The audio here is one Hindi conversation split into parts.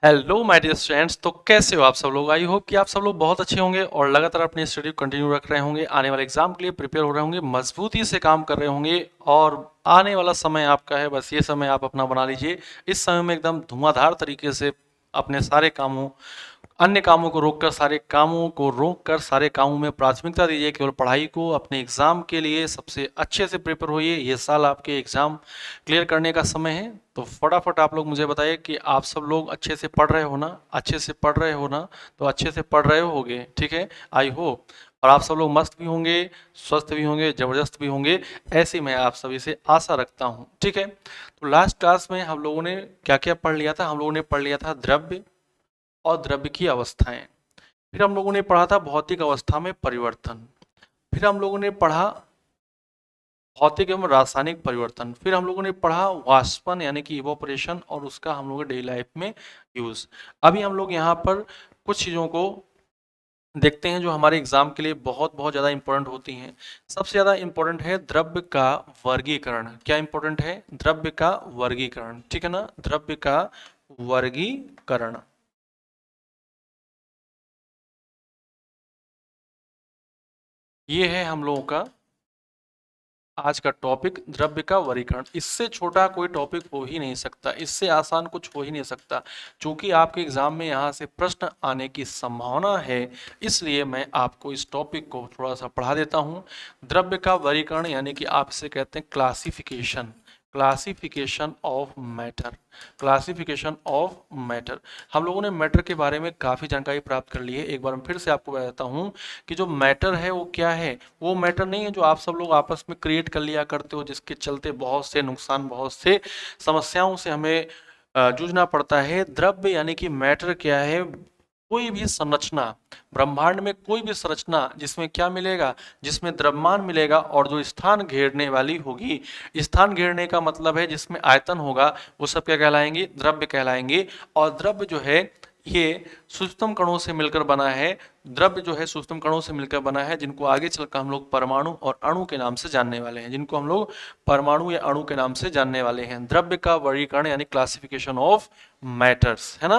Hello my dear students. तो कैसे हो आप सब लोग? आई होप कि आप सब लोग बहुत अच्छे होंगे और लगातार अपनी स्टडी कंटिन्यू रख रहे होंगे, आने वाले एग्जाम के लिए प्रिपेयर हो रहे होंगे, मजबूती से काम कर रहे होंगे। और आने वाला समय आपका है, बस ये समय आप अपना बना लीजिए। इस समय में एकदम धुआंधार तरीके से अपने सारे कामों, अन्य कामों को रोककर, सारे कामों में प्राथमिकता दीजिए, केवल पढ़ाई को। अपने एग्जाम के लिए सबसे अच्छे से प्रिपेयर होइए। ये साल आपके एग्जाम क्लियर करने का समय है। तो फटाफट आप लोग मुझे बताइए कि आप सब लोग अच्छे से पढ़ रहे हो ना? अच्छे से पढ़ रहे हो ना? तो अच्छे से पढ़ रहे होगे, ठीक है, आई होप। और आप सब लोग मस्त भी होंगे, स्वस्थ भी होंगे, जबरदस्त भी होंगे, ऐसी मैं आप सभी से आशा रखता हूँ, ठीक है। तो लास्ट क्लास में हम लोगों ने क्या क्या पढ़ लिया था? हम लोगों ने पढ़ लिया था द्रव्य और द्रव्य की अवस्थाएं। फिर हम लोगों ने पढ़ा था भौतिक अवस्था में परिवर्तन। फिर हम लोगों ने पढ़ा भौतिक एवं रासायनिक परिवर्तन। फिर हम लोगों ने पढ़ा वाष्पन यानी कि इवोपरेशन और उसका हम लोगों के डेली लाइफ में यूज। अभी हम लोग यहाँ पर कुछ चीज़ों को देखते हैं जो हमारे एग्जाम के लिए बहुत बहुत ज़्यादा इंपॉर्टेंट होती हैं। सबसे ज़्यादा इंपॉर्टेंट है द्रव्य का वर्गीकरण। क्या इंपॉर्टेंट है? द्रव्य का वर्गीकरण, ठीक है ना? द्रव्य का वर्गीकरण, ये है हम लोगों का आज का टॉपिक, द्रव्य का वर्गीकरण। इससे छोटा कोई टॉपिक हो ही नहीं सकता, इससे आसान कुछ हो ही नहीं सकता। चूंकि आपके एग्जाम में यहाँ से प्रश्न आने की संभावना है, इसलिए मैं आपको इस टॉपिक को थोड़ा सा पढ़ा देता हूँ। द्रव्य का वर्गीकरण यानी कि आप इसे कहते हैं classification, classification of matter, classification of matter. हम लोगों ने मैटर के बारे में काफ़ी जानकारी प्राप्त कर ली है। एक बार मैं फिर से आपको बता देता हूँ कि जो मैटर है वो क्या है। वो मैटर नहीं है जो आप सब लोग आपस में क्रिएट कर लिया करते हो, जिसके चलते बहुत से नुकसान, बहुत से समस्याओं से हमें जूझना पड़ता है। द्रव्य यानी कि मैटर क्या है? कोई भी संरचना, ब्रह्मांड में कोई भी संरचना जिसमें क्या मिलेगा? जिसमें द्रव्यमान मिलेगा और जो स्थान घेरने वाली होगी। स्थान घेरने का मतलब है जिसमें आयतन होगा, वो सब क्या कहलाएंगे? द्रव्य कहलाएंगे। और द्रव्य जो है ये सूक्ष्म कणों से मिलकर बना है। द्रव्य जो है सूक्ष्म कणों से मिलकर बना है, जिनको आगे चलकर हम लोग परमाणु और अणु के नाम से जानने वाले हैं, जिनको हम लोग परमाणु या अणु के नाम से जानने वाले हैं। द्रव्य का वर्गीकरण यानी क्लासिफिकेशन ऑफ मैटर्स, है ना?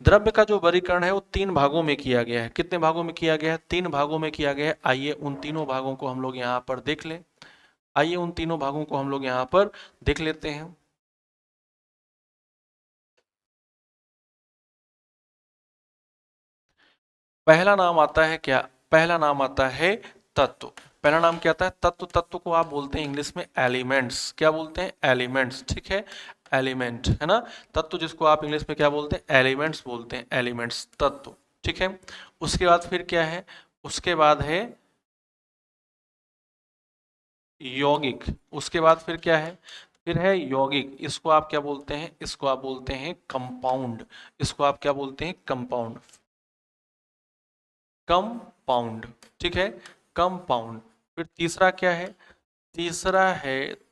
द्रव्य का जो वर्गीकरण है वो तीन भागों में किया गया है। कितने भागों में किया गया है? तीन भागों में किया गया है। आइए उन तीनों भागों को हम लोग यहाँ पर देख लें। आइए उन तीनों भागों को हम लोग यहाँ पर देख लेते हैं। पहला नाम आता है क्या? पहला नाम आता है तत्व। पहला नाम क्या आता है? तत्व। तत्व को आप बोलते हैं इंग्लिश में एलिमेंट्स। क्या बोलते हैं? एलिमेंट्स, ठीक है, एलिमेंट, है ना? तत्व जिसको आप इंग्लिश में क्या बोलते हैं? एलिमेंट्स बोलते हैं, एलिमेंट्स, तत्व, ठीक है। उसके बाद फिर क्या है? उसके बाद है यौगिक। उसके बाद फिर क्या है? फिर है यौगिक। इसको आप क्या बोलते हैं? इसको आप बोलते हैं कंपाउंड। इसको आप क्या बोलते हैं? कंपाउंड, कंपाउंड, ठीक है, कंपाउंड। फिर तीसरा क्या है?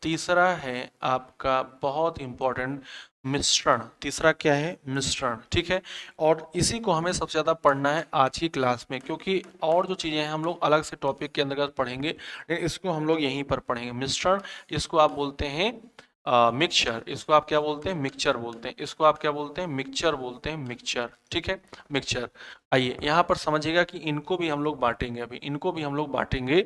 तीसरा है आपका बहुत इंपॉर्टेंट मिश्रण। तीसरा क्या है? मिश्रण, ठीक है। और इसी को हमें सबसे ज़्यादा पढ़ना है आज की क्लास में, क्योंकि और जो चीज़ें हैं हम लोग अलग से टॉपिक के अंतर्गत पढ़ेंगे, लेकिन इसको हम लोग यहीं पर पढ़ेंगे। मिश्रण, इसको आप बोलते हैं मिक्सचर। इसको आप क्या बोलते हैं? मिक्सचर बोलते हैं। इसको आप क्या बोलते हैं? मिक्सचर बोलते हैं, मिक्सचर, ठीक है, मिक्सचर। आइए यहाँ पर समझिएगा कि इनको भी हम लोग बांटेंगे। अभी इनको भी हम लोग बांटेंगे।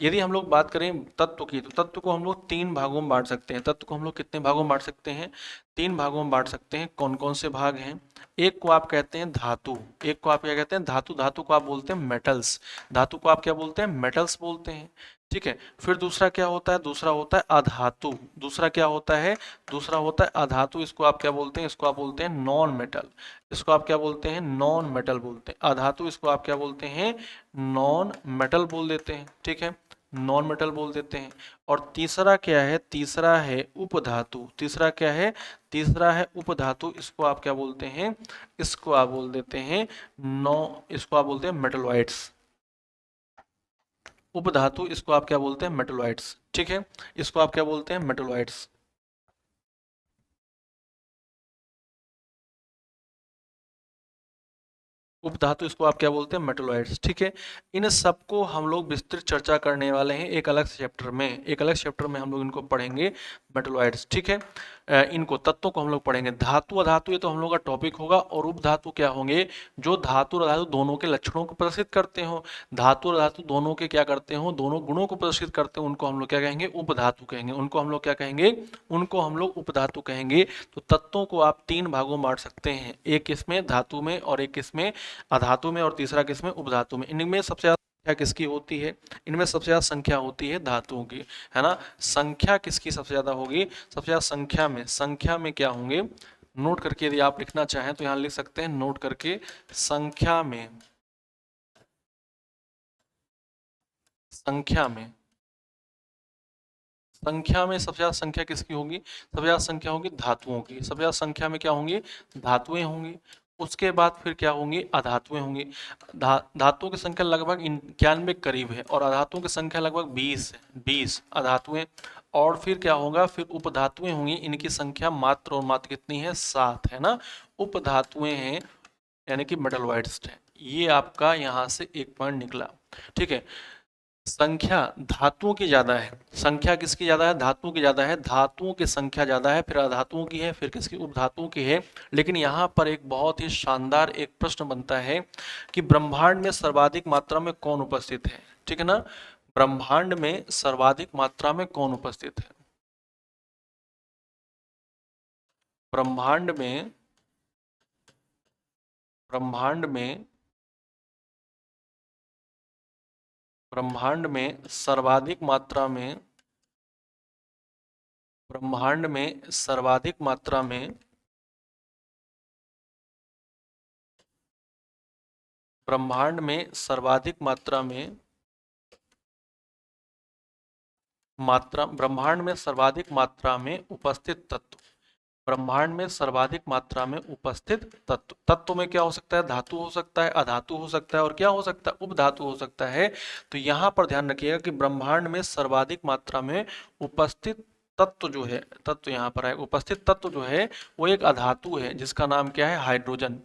यदि हम लोग बात करें तत्व की, तो तत्व को हम लोग तीन भागों में बांट सकते हैं। तत्व को हम लोग कितने भागों में बांट सकते हैं? तीन भागों में बांट सकते हैं। कौन कौन से भाग हैं? एक को आप कहते हैं धातु। एक को आप क्या कहते हैं? धातु। धातु को आप बोलते हैं मेटल्स। धातु को आप क्या बोलते हैं? मेटल्स बोलते हैं, ठीक है। फिर दूसरा क्या होता है? दूसरा होता है अधातु। दूसरा क्या होता है? दूसरा होता है अधातु। इसको आप क्या बोलते हैं? इसको आप बोलते हैं नॉन मेटल। इसको आप क्या बोलते हैं? नॉन मेटल बोलते हैं। अधातु इसको आप क्या बोलते हैं? नॉन मेटल बोल देते हैं, ठीक है, नॉन मेटल बोल देते हैं। और तीसरा क्या है? तीसरा है उपधातु। तीसरा क्या है? तीसरा है उपधातु। इसको आप क्या बोलते हैं? इसको आप बोल देते हैं नो इसको आप बोलते हैं मेटलॉइड्स। उपधातु, इसको आप क्या बोलते हैं? मेटलॉइड्स, ठीक है, इसको आप क्या बोलते हैं? मेटलॉइड्स। उपधातु, इसको आप क्या बोलते हैं? मेटलॉइड्स, ठीक है। इन सबको हम लोग विस्तृत चर्चा करने वाले हैं एक अलग चैप्टर में। एक अलग चैप्टर में हम लोग इनको पढ़ेंगे, मेटलॉइड्स, ठीक है। इनको तत्वों को हम लोग पढ़ेंगे। धातु अधातु ये तो हम लोग का टॉपिक होगा, और उपधातु क्या होंगे, जो धातु और अधातु दोनों के लक्षणों को प्रदर्शित करते हो, धातु और धातु दोनों के क्या करते हो, दोनों गुणों को प्रदर्शित करते हो, उनको हम लोग क्या कहेंगे, उपधातु कहेंगे। उनको हम लोग क्या कहेंगे, उनको हम लोग उपधातु कहेंगे। तो तत्वों को आप तीन भागों में बांट सकते हैं, एक इसमें धातु में, और एक इसमें अधातु में, और तीसरा किसमें, उपधातु में। इनमें सबसे ज्यादा संख्या किसकी होती है, इनमें सबसे ज्यादा संख्या होती है धातुओं की, है ना। संख्या किसकी सबसे ज्यादा होगी, सबसे ज्यादा संख्या में क्या होंगे, नोट करके यदि आप लिखना चाहें तो यहां लिख सकते हैं, नोट करके, संख्या में, संख्या में, संख्या में सबसे ज्यादा संख्या किसकी होगी, सबसे ज्यादा संख्या होगी धातुओं की। सबसे ज्यादा संख्या में क्या होंगी, धातुएं होंगी। उसके बाद फिर क्या होंगी, अधातुएं होंगी। धातुओं की संख्या लगभग 91 करीब है, और अधातुओं की संख्या लगभग 20 है, 20 अधातुएं। और फिर क्या होगा, फिर उपधातुएं होंगी, इनकी संख्या मात्र और मात्र कितनी है, 7 है ना। उपधातुएं हैं, यानी कि मेटलॉइड्स है। ये आपका यहां से एक पॉइंट निकला, ठीक है। संख्या धातुओं की ज्यादा है, संख्या किसकी ज्यादा है, धातुओं की ज्यादा है, धातुओं की संख्या ज्यादा है, फिर अधातुओं की है, फिर किसकी, उपधातुओं की है। लेकिन यहाँ पर एक बहुत ही शानदार एक प्रश्न बनता है कि ब्रह्मांड में सर्वाधिक मात्रा में कौन उपस्थित है, ठीक है ना। ब्रह्मांड में सर्वाधिक मात्रा में कौन उपस्थित है, ब्रह्मांड में, ब्रह्मांड में, ब्रह्मांड में सर्वाधिक मात्रा में, ब्रह्मांड में सर्वाधिक मात्रा में, ब्रह्मांड में सर्वाधिक मात्रा में, ब्रह्मांड में सर्वाधिक मात्रा में उपस्थित तत्व, ब्रह्मांड में सर्वाधिक मात्रा में उपस्थित तत्व। तत्व में क्या हो सकता है, धातु हो सकता है, अधातु हो सकता है, और क्या हो सकता है, उपधातु हो सकता है। तो यहां पर ध्यान रखिएगा कि ब्रह्मांड में सर्वाधिक मात्रा में उपस्थित तत्व जो है, तत्व यहाँ पर है, उपस्थित तत्व जो है वो एक अधातु है, जिसका नाम क्या है, हाइड्रोजन।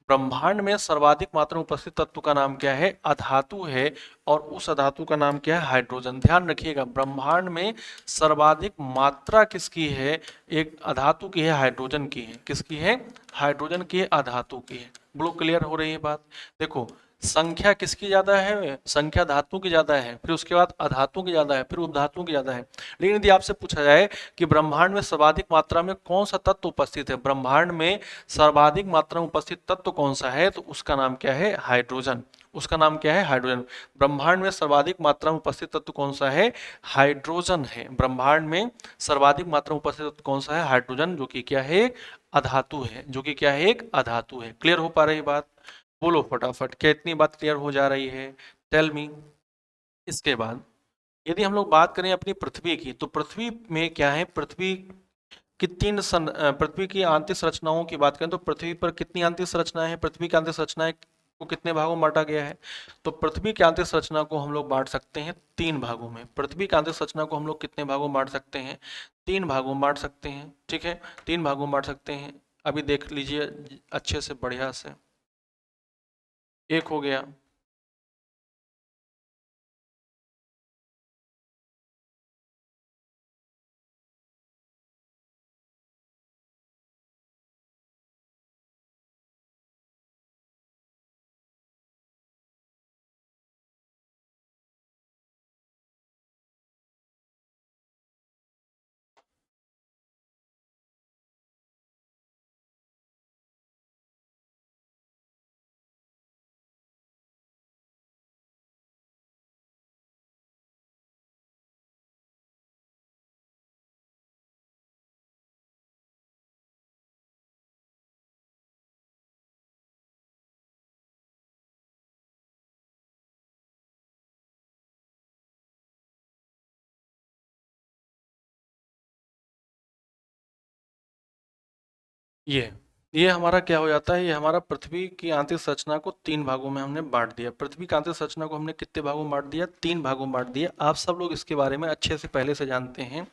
ब्रह्मांड में सर्वाधिक मात्रा में उपस्थित तत्व का नाम क्या है, अधातु है, और उस अधातु का नाम क्या है, हाइड्रोजन। ध्यान रखिएगा, ब्रह्मांड में सर्वाधिक मात्रा किसकी है, एक अधातु की है, हाइड्रोजन की है, किसकी है, हाइड्रोजन की है, अधातु की है। ब्लो क्लियर हो रही है बात। देखो, संख्या किसकी ज्यादा है, संख्या धातु की ज्यादा है, फिर उसके बाद अधातु की ज्यादा है, फिर उपधातु की ज्यादा है। लेकिन यदि आपसे पूछा जाए कि ब्रह्मांड में सर्वाधिक मात्रा में कौन सा तत्व उपस्थित है, ब्रह्मांड में सर्वाधिक मात्रा में उपस्थित तत्व कौन सा है, तो उसका नाम क्या है, हाइड्रोजन। उसका नाम क्या है, हाइड्रोजन। ब्रह्मांड में सर्वाधिक मात्रा में उपस्थित तत्व कौन सा है, हाइड्रोजन है। ब्रह्मांड में सर्वाधिक मात्रा में उपस्थित तत्व कौन सा है, हाइड्रोजन, जो कि क्या है, अधातु है, जो कि क्या है, एक अधातु है। क्लियर हो पा रही बात, बोलो फटाफट, क्या इतनी बात क्लियर हो जा रही है, टेल मी। इसके बाद यदि हम लोग बात करें अपनी पृथ्वी की, तो पृथ्वी में क्या है, पृथ्वी की पृथ्वी की आंतरिक संरचनाओं की बात करें तो पृथ्वी पर कितनी आंतरिक संरचनाएं हैं, पृथ्वी की आंतरिक संरचनाएं को कितने भागों में बांटा गया है। तो पृथ्वी की आंतरिक संरचना को हम लोग बांट सकते हैं तीन भागों में। पृथ्वी की आंतरिक संरचना को हम लोग कितने भागों में बांट सकते हैं, तीन भागों में बांट सकते हैं, ठीक है, तीन भागों में बांट सकते हैं। अभी देख लीजिए अच्छे से, बढ़िया से। एक हो गया, ये ये हमारा क्या हो जाता है, ये हमारा पृथ्वी की आंतरिक संरचना को तीन भागों में हमने बांट दिया। पृथ्वी की आंतरिक संरचना को हमने कितने भागों में बांट दिया, तीन भागों में बांट दिया। आप सब लोग इसके बारे में अच्छे से पहले से जानते हैं।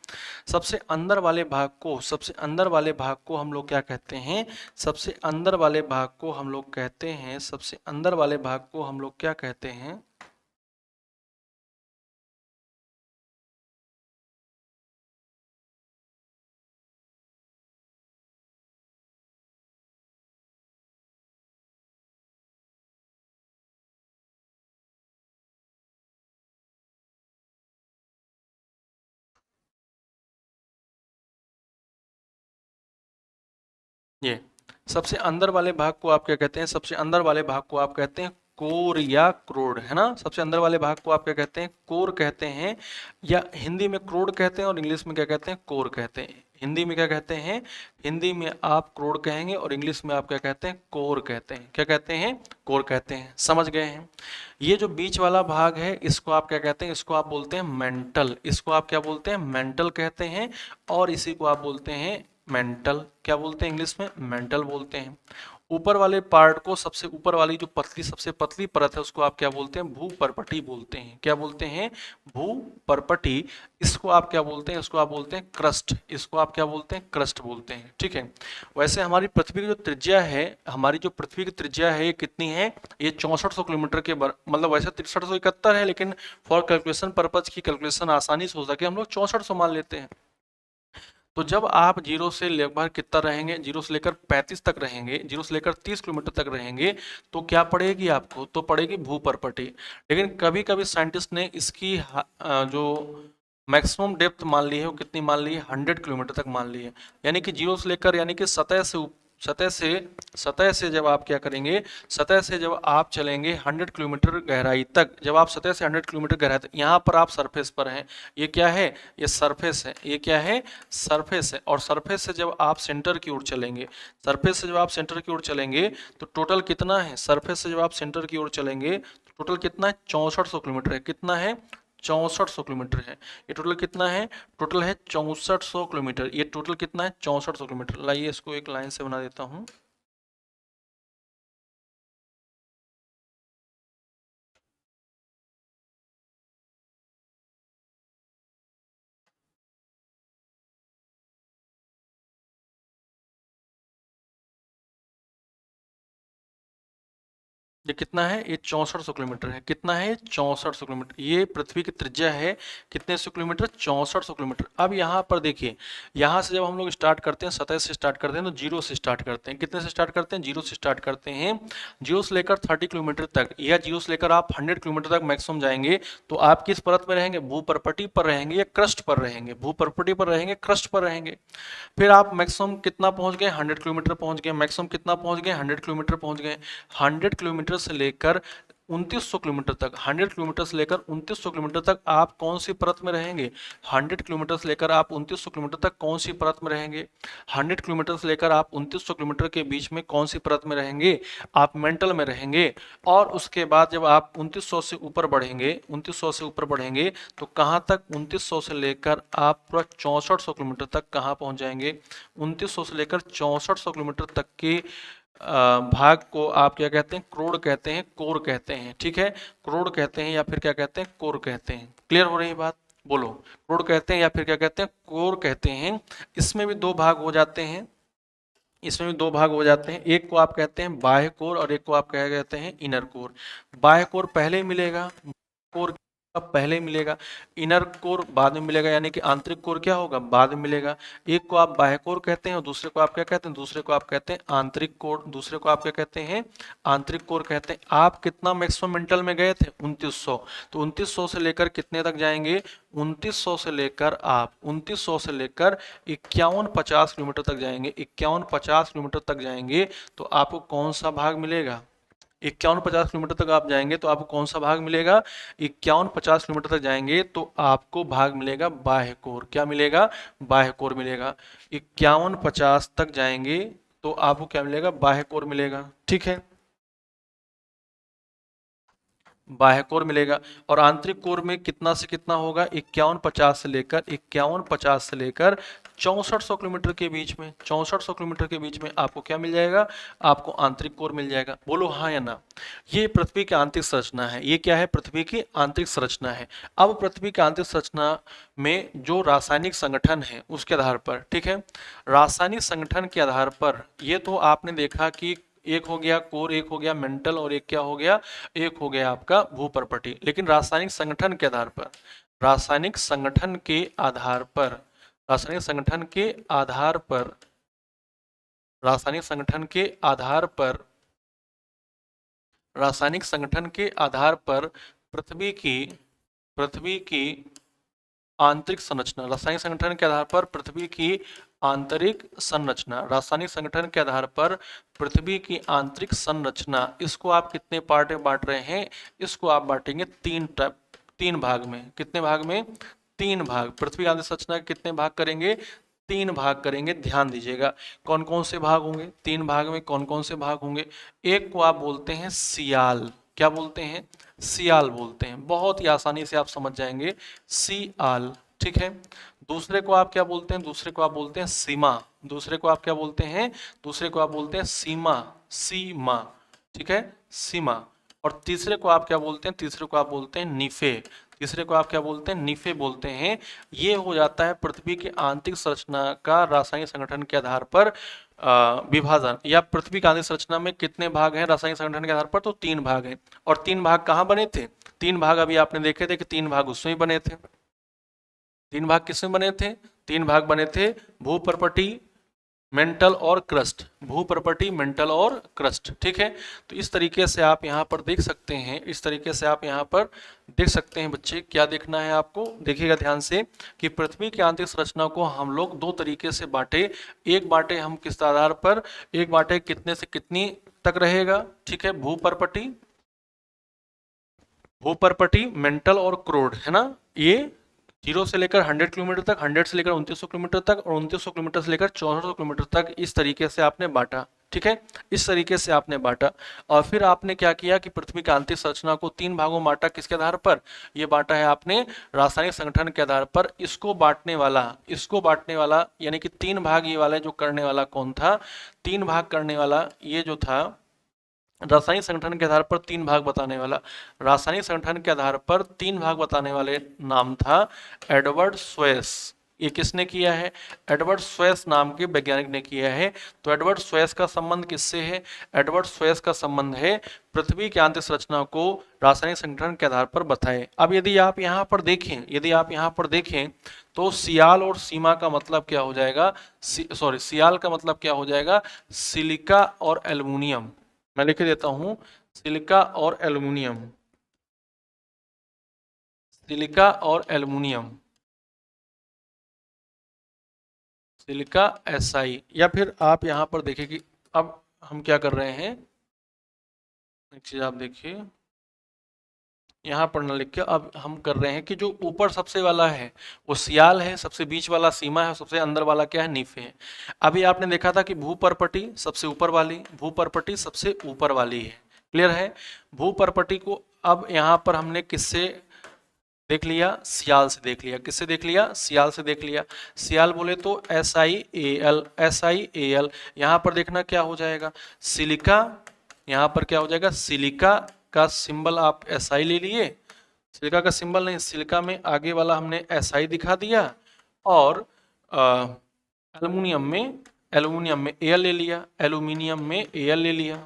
सबसे अंदर वाले भाग को, सबसे अंदर वाले भाग को हम लोग क्या कहते हैं, सबसे अंदर वाले भाग को हम लोग कहते हैं, सबसे अंदर वाले भाग को हम लोग क्या कहते हैं, ये सबसे अंदर वाले भाग को आप क्या कहते हैं? सबसे अंदर वाले भाग को आप कहते हैं कोर या क्रोड, है ना। सबसे अंदर वाले भाग को आप क्या कहते हैं? कोर कहते हैं, या हिंदी में क्रोड कहते हैं और इंग्लिश में क्या कहते हैं? कोर कहते हैं। हिंदी में क्या कहते हैं? हिंदी में आप क्रोड कहेंगे और इंग्लिश में आप क्या कहते हैं? कोर कहते हैं। क्या कहते हैं? कोर कहते हैं। समझ गए हैं? ये जो बीच वाला भाग है इसको आप क्या कहते हैं? इसको आप बोलते हैं मेंटल। इसको आप क्या बोलते हैं? मेंटल कहते हैं। और इसी को आप बोलते हैं मेंटल। क्या बोलते हैं इंग्लिश में? मेंटल बोलते हैं। ऊपर वाले पार्ट को, सबसे ऊपर वाली जो पतली, सबसे पतली परत है उसको आप क्या बोलते हैं? भूपर्पटी बोलते हैं। क्या बोलते हैं? भूपर्पटी। इसको आप क्या बोलते हैं? इसको आप बोलते हैं क्रस्ट। इसको आप क्या बोलते हैं? क्रस्ट बोलते हैं। ठीक है। वैसे हमारी पृथ्वी की जो त्रिज्या है, हमारी जो पृथ्वी की त्रिज्या है ये कितनी है? ये 6400 किलोमीटर के मतलब वैसे 6371 है, लेकिन फॉर कैलकुलेशन पर्पज की कैलकुलेशन आसानी से हो सके हम लोग 6400 मान लेते हैं। तो जब आप जीरो से लगभग कितना रहेंगे? जीरो से लेकर 35 तक रहेंगे, जीरो से लेकर 30 किलोमीटर तक रहेंगे, तो क्या पड़ेगी आपको? तो पड़ेगी भूपर्पटी। लेकिन कभी कभी साइंटिस्ट ने इसकी जो मैक्सिमम डेप्थ मान ली है वो कितनी मान ली है? 100 किलोमीटर तक मान ली है। यानी कि जीरो से लेकर, यानी कि सतह से जब आप क्या करेंगे? सतह से जब आप चलेंगे 100 किलोमीटर गहराई तक, जब आप सतह से 100 किलोमीटर गहराई तक, यहाँ पर आप सरफेस पर हैं। ये क्या है? ये सरफेस है। ये क्या है? सरफेस है। और सरफेस से जब आप सेंटर की ओर चलेंगे, सरफेस से जब आप सेंटर की ओर चलेंगे तो टोटल कितना है? सरफेस से जब आप सेंटर की ओर चलेंगे तो टोटल कितना है? 6400 किलोमीटर है। कितना है? 6400 किलोमीटर है। ये टोटल कितना है? टोटल है 6400 किलोमीटर। ये टोटल कितना है? 6400 किलोमीटर। लाइए इसको एक लाइन से बना देता हूँ। ये कितना है? ये 6400 किलोमीटर है। कितना है? 6400 किलोमीटर। ये पृथ्वी की त्रिज्या है। कितने सौ किलोमीटर? 6400 किलोमीटर। अब यहाँ पर देखिए, यहाँ से जब हम लोग स्टार्ट करते हैं, सतह से स्टार्ट करते हैं, तो जीरो से स्टार्ट करते हैं। कितने से स्टार्ट करते हैं? जीरो से स्टार्ट करते हैं। जीरो से लेकर 30 किलोमीटर तक, या जीरो से लेकर आप 100 किलोमीटर तक मैक्सिमम जाएंगे, तो आप किस परत में रहेंगे? भूपर्पटी पर रहेंगे या क्रस्ट पर रहेंगे? भूपर्पटी पर रहेंगे, क्रस्ट पर रहेंगे। फिर आप मैक्सिमम कितना पहुंच गए? 100 किलोमीटर पहुंच गए। मैक्सिमम कितना पहुंच गए? 100 किलोमीटर पहुंच गए। 100 किलोमीटर से लेकर 2900 किलोमीटर तक, 100 किलोमीटर से लेकर 2900 किलोमीटर तक आप कौन सी परत में रहेंगे? 100 किलोमीटर से लेकर आप 2900 किलोमीटर तक कौन सी परत में रहेंगे? 100 किलोमीटर से लेकर आप 2900 किलोमीटर के बीच में कौन सी परत में रहेंगे? आप मेंटल में रहेंगे। और उसके बाद जब आप 2900 से ऊपर बढ़ेंगे, 2900 से ऊपर बढ़ेंगे, तो कहाँ तक? 2900 से लेकर आप पूरा 6400 किलोमीटर तक कहाँ पहुंच जाएंगे? 2900 से लेकर 6400 किलोमीटर तक के भाग को आप क्या कहते हैं? क्रोड कहते हैं, कोर कहते हैं। ठीक है। क्रोड कहते हैं या फिर क्या कहते हैं? कोर कहते हैं। क्लियर हो रही है बात? बोलो। क्रोड कहते हैं या फिर क्या कहते हैं? कोर कहते हैं। इसमें भी दो भाग हो जाते हैं। इसमें भी दो भाग हो जाते हैं। एक को आप कहते हैं बाह्य कोर और एक को आप क्या कहते हैं? Inner core. बाह्य कोर पहले मिलेगा, कोर अब पहले मिलेगा, इनर कोर बाद में मिलेगा। यानी कि आंतरिक कोर क्या होगा? बाद में मिलेगा। एक को आप बाह्य कोर कहते हैं और दूसरे को आप क्या कहते हैं? दूसरे को आप कहते हैं आंतरिक कोर। दूसरे को आप क्या कहते हैं? आंतरिक कोर कहते हैं। आप कितना मैक्सिमम मेंटल में गए थे? 2900। तो 2900 से लेकर कितने तक जाएंगे? 2900 से लेकर आप 2900 से लेकर 5150 किलोमीटर तक जाएंगे। 5150 किलोमीटर तक जाएंगे तो आपको कौन सा भाग मिलेगा? 5150 किलोमीटर तक आप जाएंगे तो आपको कौन सा भाग मिलेगा? 5150 किलोमीटर तक जाएंगे तो आपको भाग मिलेगा बाह्य कोर। क्या मिलेगा? बाह्य कोर मिलेगा। 5150 तक जाएंगे तो आपको क्या मिलेगा? बाह्य कोर मिलेगा। ठीक है। बाह्य कोर मिलेगा। और आंतरिक कोर में कितना से कितना होगा? 5150 से लेकर 6400 किलोमीटर के बीच में, 6400 किलोमीटर के बीच में आपको क्या मिल जाएगा? आपको आंतरिक कोर मिल जाएगा। बोलो हाँ या ना। ये पृथ्वी की आंतरिक संरचना है। ये क्या है? पृथ्वी की आंतरिक संरचना है। अब पृथ्वी की आंतरिक संरचना में जो रासायनिक संगठन है उसके आधार पर, ठीक है, रासायनिक संगठन के आधार पर, ये तो आपने देखा कि एक हो गया कोर, एक हो गया मेंटल और एक क्या हो गया? एक हो गया आपका भूपर्पटी। लेकिन रासायनिक संगठन के आधार पर, रासायनिक संगठन के आधार पर, रासायनिक संगठन के आधार पर, रासायनिक संगठन के आधार पर, रासायनिक संगठन के आधार पर पृथ्वी की, पृथ्वी की आंतरिक संरचना, रासायनिक संगठन के आधार पर पृथ्वी की आंतरिक संरचना, रासायनिक संगठन के आधार पर पृथ्वी की आंतरिक संरचना, इसको आप कितने पार्ट में बांट रहे हैं? इसको आप बांटेंगे तीन भाग में। कितने भाग में? तीन भाग। पृथ्वी की आंतरिक संरचना के कितने भाग करेंगे? तीन भाग करेंगे। ध्यान दीजिएगा कौन कौन से भाग होंगे तीन भाग में, कौन कौन से भाग होंगे? एक को आप बोलते हैं सियाल। क्या बोलते हैं? सियाल बोलते हैं। बहुत ही आसानी से आप समझ जाएंगे, सियाल। ठीक है। दूसरे को आप क्या बोलते हैं? दूसरे को आप बोलते हैं सीमा। दूसरे को आप क्या बोलते हैं? दूसरे को आप बोलते हैं सीमा, सीमा। ठीक है, सीमा। और तीसरे को आप क्या बोलते हैं? तीसरे को आप बोलते हैं निफे। तीसरे को आप क्या बोलते हैं? निफे बोलते हैं। ये हो जाता है पृथ्वी की आंतरिक संरचना का रासायनिक संगठन के आधार पर विभाजन। या पृथ्वी की आंतरिक संरचना में कितने भाग हैं रासायनिक संगठन के आधार पर? तो तीन भाग हैं। और तीन भाग कहाँ बने थे? तीन भाग अभी आपने देखे थे कि तीन भाग उसमें ही बने थे। तीन भाग किसमें बने थे? तीन भाग बने थे भूपर्पटी, मेंटल और क्रस्ट। भूपर्पटी, मेंटल और क्रस्ट। ठीक है। तो इस तरीके से आप यहाँ पर देख सकते हैं, इस तरीके से आप यहाँ पर देख सकते हैं बच्चे। क्या देखना है आपको? देखिएगा ध्यान से कि पृथ्वी की आंतरिक संरचना को हम लोग दो तरीके से बांटे। एक बांटे हम किस आधार पर? एक बांटे कितने से कितनी तक रहेगा। ठीक है, भूपर्पटी, भूपर्पटी, मेंटल और क्रोड, है ना। ये 0 से लेकर 100 किलोमीटर तक, 100 से लेकर 2900 किलोमीटर तक, और 2900 किलोमीटर से लेकर 1400 किलोमीटर तक, इस तरीके से आपने बांटा। ठीक है, इस तरीके से आपने बांटा। और फिर आपने क्या किया कि पृथ्वी की आंतरिक संरचना को तीन भागों में बांटा। किसके आधार पर? ये बांटा है आपने रासायनिक संगठन के आधार पर। इसको बांटने वाला यानी कि तीन भाग ये वाला जो करने वाला कौन था? तीन भाग करने वाला ये जो था रासायनिक संगठन के आधार पर तीन भाग बताने वाला, रासायनिक संगठन के आधार पर तीन भाग बताने वाले नाम था एडवर्ड स्वेस। ये किसने किया है? एडवर्ड स्वेस नाम के वैज्ञानिक ने किया है। तो एडवर्ड स्वेस का संबंध किससे है? एडवर्ड स्वेस का संबंध है पृथ्वी की आंतरिक संरचना को रासायनिक संगठन के आधार पर बताए। अब यदि आप यहाँ पर देखें, यदि आप यहाँ पर देखें तो सियाल और सीमा का मतलब क्या हो जाएगा? सियाल का मतलब क्या हो जाएगा? सिलिका और एल्युमिनियम। मैं लिख देता हूं, सिलिका और एल्युमिनियम, सिलिका और एल्युमिनियम, सिलिका एसआई। या फिर आप यहां पर देखिए कि अब हम क्या कर रहे हैं, एक चीज आप देखिए यहाँ पर न लिख के अब हम कर रहे हैं कि जो ऊपर सबसे वाला है वो सियाल है, सबसे बीच वाला सीमा है, सबसे अंदर वाला क्या है? निफे है। अभी आपने देखा था कि भूपर्पटी सबसे ऊपर वाली, भूपर्पटी सबसे ऊपर वाली है। क्लियर है? भूपर्पटी को अब यहाँ पर हमने किससे देख लिया? सियाल से देख लिया। किससे देख लिया? सियाल से देख लिया। सियाल बोले तो SiAl, SiAl। यहाँ पर देखना क्या हो जाएगा? सिलिका। यहाँ पर क्या हो जाएगा? सिलिका का सिंबल आप SI ले लिए। सिलिका का सिंबल नहीं, सिलिका में आगे वाला हमने SI दिखा दिया। और एल्युमिनियम में, एल्युमिनियम में Al ले लिया, एल्यूमिनियम में Al ले लिया।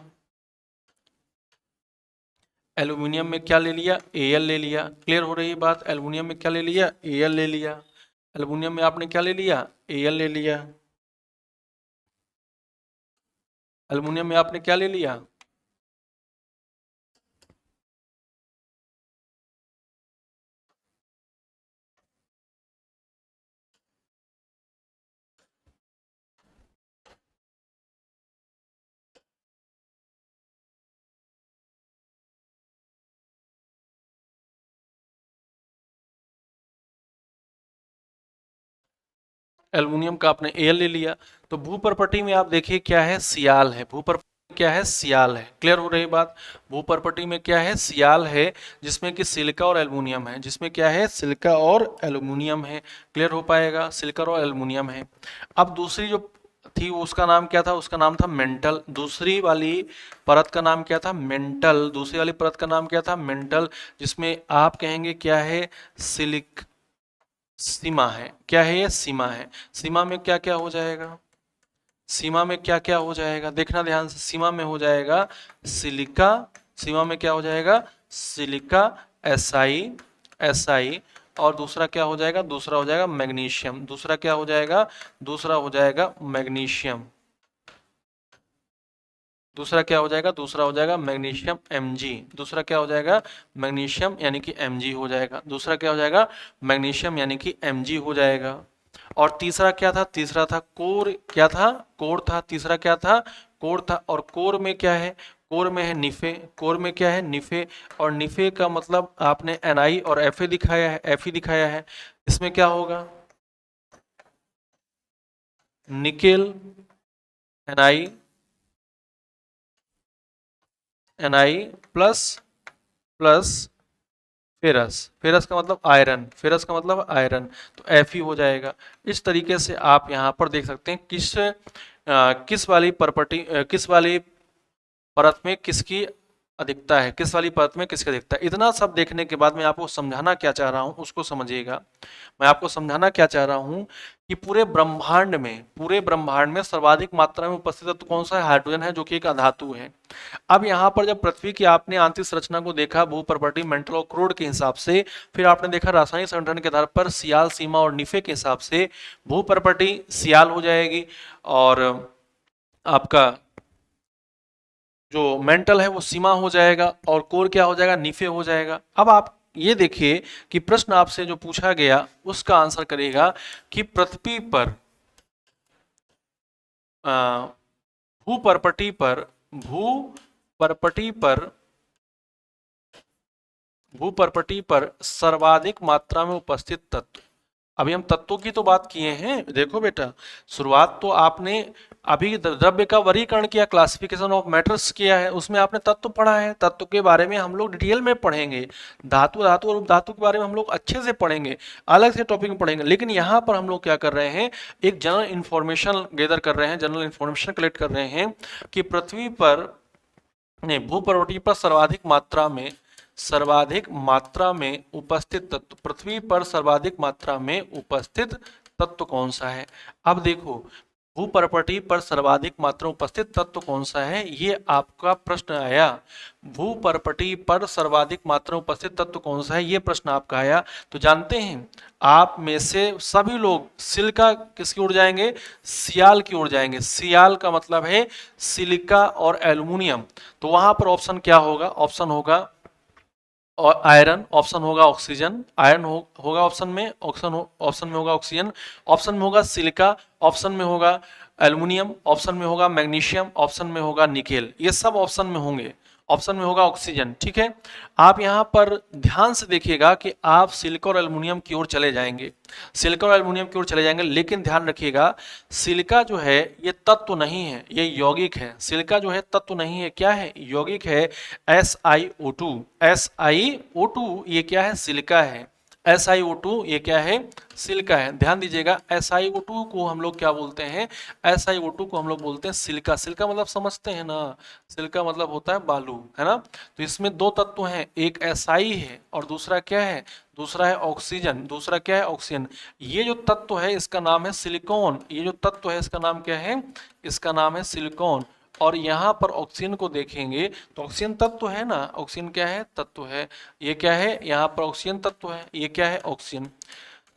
एल्यूमिनियम में क्या ले लिया? Al ले लिया। क्लियर हो रही बात? एल्यूमिनियम में क्या ले लिया? Al ले लिया। एल्यूमिनियम में आपने क्या ले लिया? Al ले लिया। एल्यूमिनियम में आपने क्या ले लिया? एल्युमिनियम का आपने Al ले लिया। तो भूपर्पटी में आप देखिए क्या है? सियाल है। भूपर्पटी क्या है? सियाल है। क्लियर हो रही बात? भूपर्पटी में क्या है? सियाल है, जिसमें कि सिलिका और एल्युमिनियम है। जिसमें क्या है? सिलिका और एल्युमिनियम है। क्लियर हो पाएगा? सिलिका और एल्युमिनियम है। अब दूसरी जो थी उसका नाम क्या था? उसका नाम था मेंटल। दूसरी वाली परत का नाम क्या था? मेंटल। दूसरी वाली परत का नाम क्या था? मेंटल। जिसमें आप कहेंगे क्या है? सिलिक सीमा है। क्या है? ये सीमा है। सीमा में क्या क्या हो जाएगा? सीमा में क्या क्या हो जाएगा? देखना ध्यान से। सीमा में हो जाएगा सिलिका, सीमा में क्या हो जाएगा? Silica, SI, SI। और दूसरा क्या हो जाएगा? दूसरा हो जाएगा मैग्नीशियम। दूसरा क्या हो जाएगा? दूसरा हो जाएगा मैग्नीशियम। दूसरा क्या हो जाएगा, दूसरा हो जाएगा मैग्नीशियम Mg। दूसरा क्या हो जाएगा, मैग्नीशियम यानी कि Mg हो जाएगा। दूसरा क्या हो जाएगा, मैग्नीशियम यानी कि Mg हो जाएगा। और तीसरा क्या था, तीसरा था कोर, क्या था, कोर था। तीसरा क्या था, कोर था। और कोर में क्या है, कोर में है निफे। कोर में क्या है, निफे। और निफे का मतलब आपने Ni और Fa दिखाया है, Fe दिखाया है। इसमें क्या होगा, nickel, Ni, Ni plus plus ferrous. Ferrous का मतलब आयरन, फेरस का मतलब आयरन, तो Fe हो जाएगा। इस तरीके से आप यहाँ पर देख सकते हैं किस वाली प्रॉपर्टी, किस वाली परत में किसकी अधिकता है, किस वाली परत में किसकी अधिकता है। इतना सब देखने के बाद मैं आपको समझाना क्या चाह रहा हूँ उसको समझिएगा। मैं आपको समझाना क्या चाह रहा हूँ कि पूरे ब्रह्मांड में सर्वाधिक मात्रा में उपस्थित तत्व कौन सा है, हाइड्रोजन है, जो कि एक अधातु है। अब यहाँ पर जब पृथ्वी की आपने आंतरिक संरचना को देखा भू प्रॉपर्टी मेंटल और क्रोड के हिसाब से, फिर आपने देखा रासायनिक संगठन के आधार पर सियाल, सीमा और निफे के हिसाब से, भू प्रॉपर्टी सियाल हो जाएगी और आपका जो मेंटल है वो सीमा हो जाएगा और कोर क्या हो जाएगा, निफे हो जाएगा। अब आप ये देखिए कि प्रश्न आपसे जो पूछा गया उसका आंसर करेगा कि पृथ्वी पर भू पर्पटी पर भू पर्पटी पर भू पर्पटी पर सर्वाधिक मात्रा में उपस्थित तत्व। अभी हम तत्वों की तो बात किए हैं। देखो बेटा, शुरुआत तो आपने अभी द्रव्य का वर्गीकरण किया, क्लासिफिकेशन ऑफ मैटर्स किया है, उसमें आपने तत्व पढ़ा है। तत्व के बारे में हम लोग डिटेल में पढ़ेंगे। धातु, धातु और उपधातु के बारे में हम लोग अच्छे से पढ़ेंगे, अलग से टॉपिक में पढ़ेंगे। लेकिन यहाँ पर हम लोग क्या कर रहे हैं, एक जनरल इंफॉर्मेशन गैदर कर रहे हैं, जनरल इंफॉर्मेशन कलेक्ट कर रहे हैं कि पृथ्वी पर नहीं, भूपर्वतीय पर सर्वाधिक मात्रा में उपस्थित तत्व, पृथ्वी पर सर्वाधिक मात्रा में उपस्थित तत्व कौन सा है। अब देखो, भूपर्वतीय पर सर्वाधिक मात्रा में उपस्थित तत्व कौन सा है, ये आपका प्रश्न आया। भूपर्वतीय पर सर्वाधिक मात्रा में उपस्थित तत्व कौन सा है, ये प्रश्न आपका आया। तो जानते हैं आप में से सभी लोग सिलिका किसकी ओर जाएंगे, सियाल की ओर जाएंगे। सियाल का मतलब है सिलिका और एल्युमिनियम। तो वहां पर ऑप्शन क्या होगा, ऑप्शन होगा और आयरन, ऑप्शन होगा ऑक्सीजन, आयरन होगा ऑप्शन में, ऑप्शन में होगा ऑक्सीजन, ऑप्शन में होगा सिलिका, ऑप्शन में होगा एल्युमिनियम, ऑप्शन में होगा मैग्नीशियम, ऑप्शन में होगा निकेल। ये सब ऑप्शन में होंगे। ऑप्शन में होगा ऑक्सीजन। ठीक है, आप यहाँ पर ध्यान से देखिएगा कि आप सिलिका और एल्युमिनियम की ओर चले जाएंगे, सिलिका और एल्युमिनियम की ओर चले जाएंगे। लेकिन ध्यान रखिएगा, सिलिका जो है ये तत्व नहीं है, ये यौगिक है। सिलिका जो है तत्व नहीं है, क्या है, यौगिक है। SiO2, SiO2 ये क्या है, सिलिका है। SiO2 ये क्या है, सिलिका है। ध्यान दीजिएगा, SiO2 को हम लोग क्या बोलते हैं, SiO2 को हम लोग बोलते हैं सिलिका। सिलिका मतलब समझते हैं ना, सिलिका मतलब होता है बालू, है ना। तो इसमें दो तत्व हैं, एक Si है और दूसरा क्या है, दूसरा है ऑक्सीजन। दूसरा क्या है, ऑक्सीजन। ये जो तत्व है इसका नाम है सिलिकॉन। ये जो तत्व है इसका नाम क्या है, इसका नाम है सिलिकॉन। और यहाँ पर ऑक्सीजन को देखेंगे तो ऑक्सीजन तत्व है ना, ऑक्सीजन क्या है, तत्व है। ये क्या है, यहाँ पर ऑक्सीजन तत्व है, ये क्या है, ऑक्सीजन।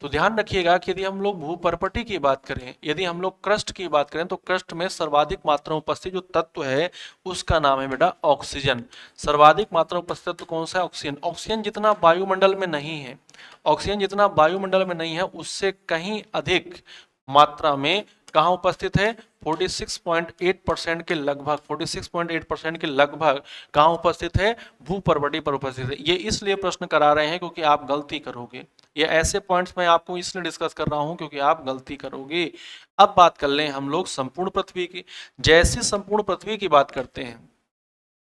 तो ध्यान रखिएगा कि यदि हम लोग भूपर्पटी की बात करें, यदि हम लोग क्रस्ट की बात करें, तो क्रस्ट में सर्वाधिक मात्रा में उपस्थित जो तत्व है उसका नाम है बेटा ऑक्सीजन। सर्वाधिक मात्रा में उपस्थित तत्व कौन सा है, ऑक्सीजन। ऑक्सीजन जितना वायुमंडल में नहीं है, ऑक्सीजन जितना वायुमंडल में नहीं है, उससे कहीं अधिक मात्रा में कहाँ उपस्थित है, 46.8% के लगभग, 46.8% के लगभग कहाँ उपस्थित है, भूपर्वटी पर उपस्थित है। ये इसलिए प्रश्न करा रहे हैं क्योंकि आप गलती करोगे। ये ऐसे पॉइंट्स मैं आपको इसलिए डिस्कस कर रहा हूं क्योंकि आप गलती करोगे। अब बात कर लें हम लोग संपूर्ण पृथ्वी की। जैसे संपूर्ण पृथ्वी की बात करते हैं,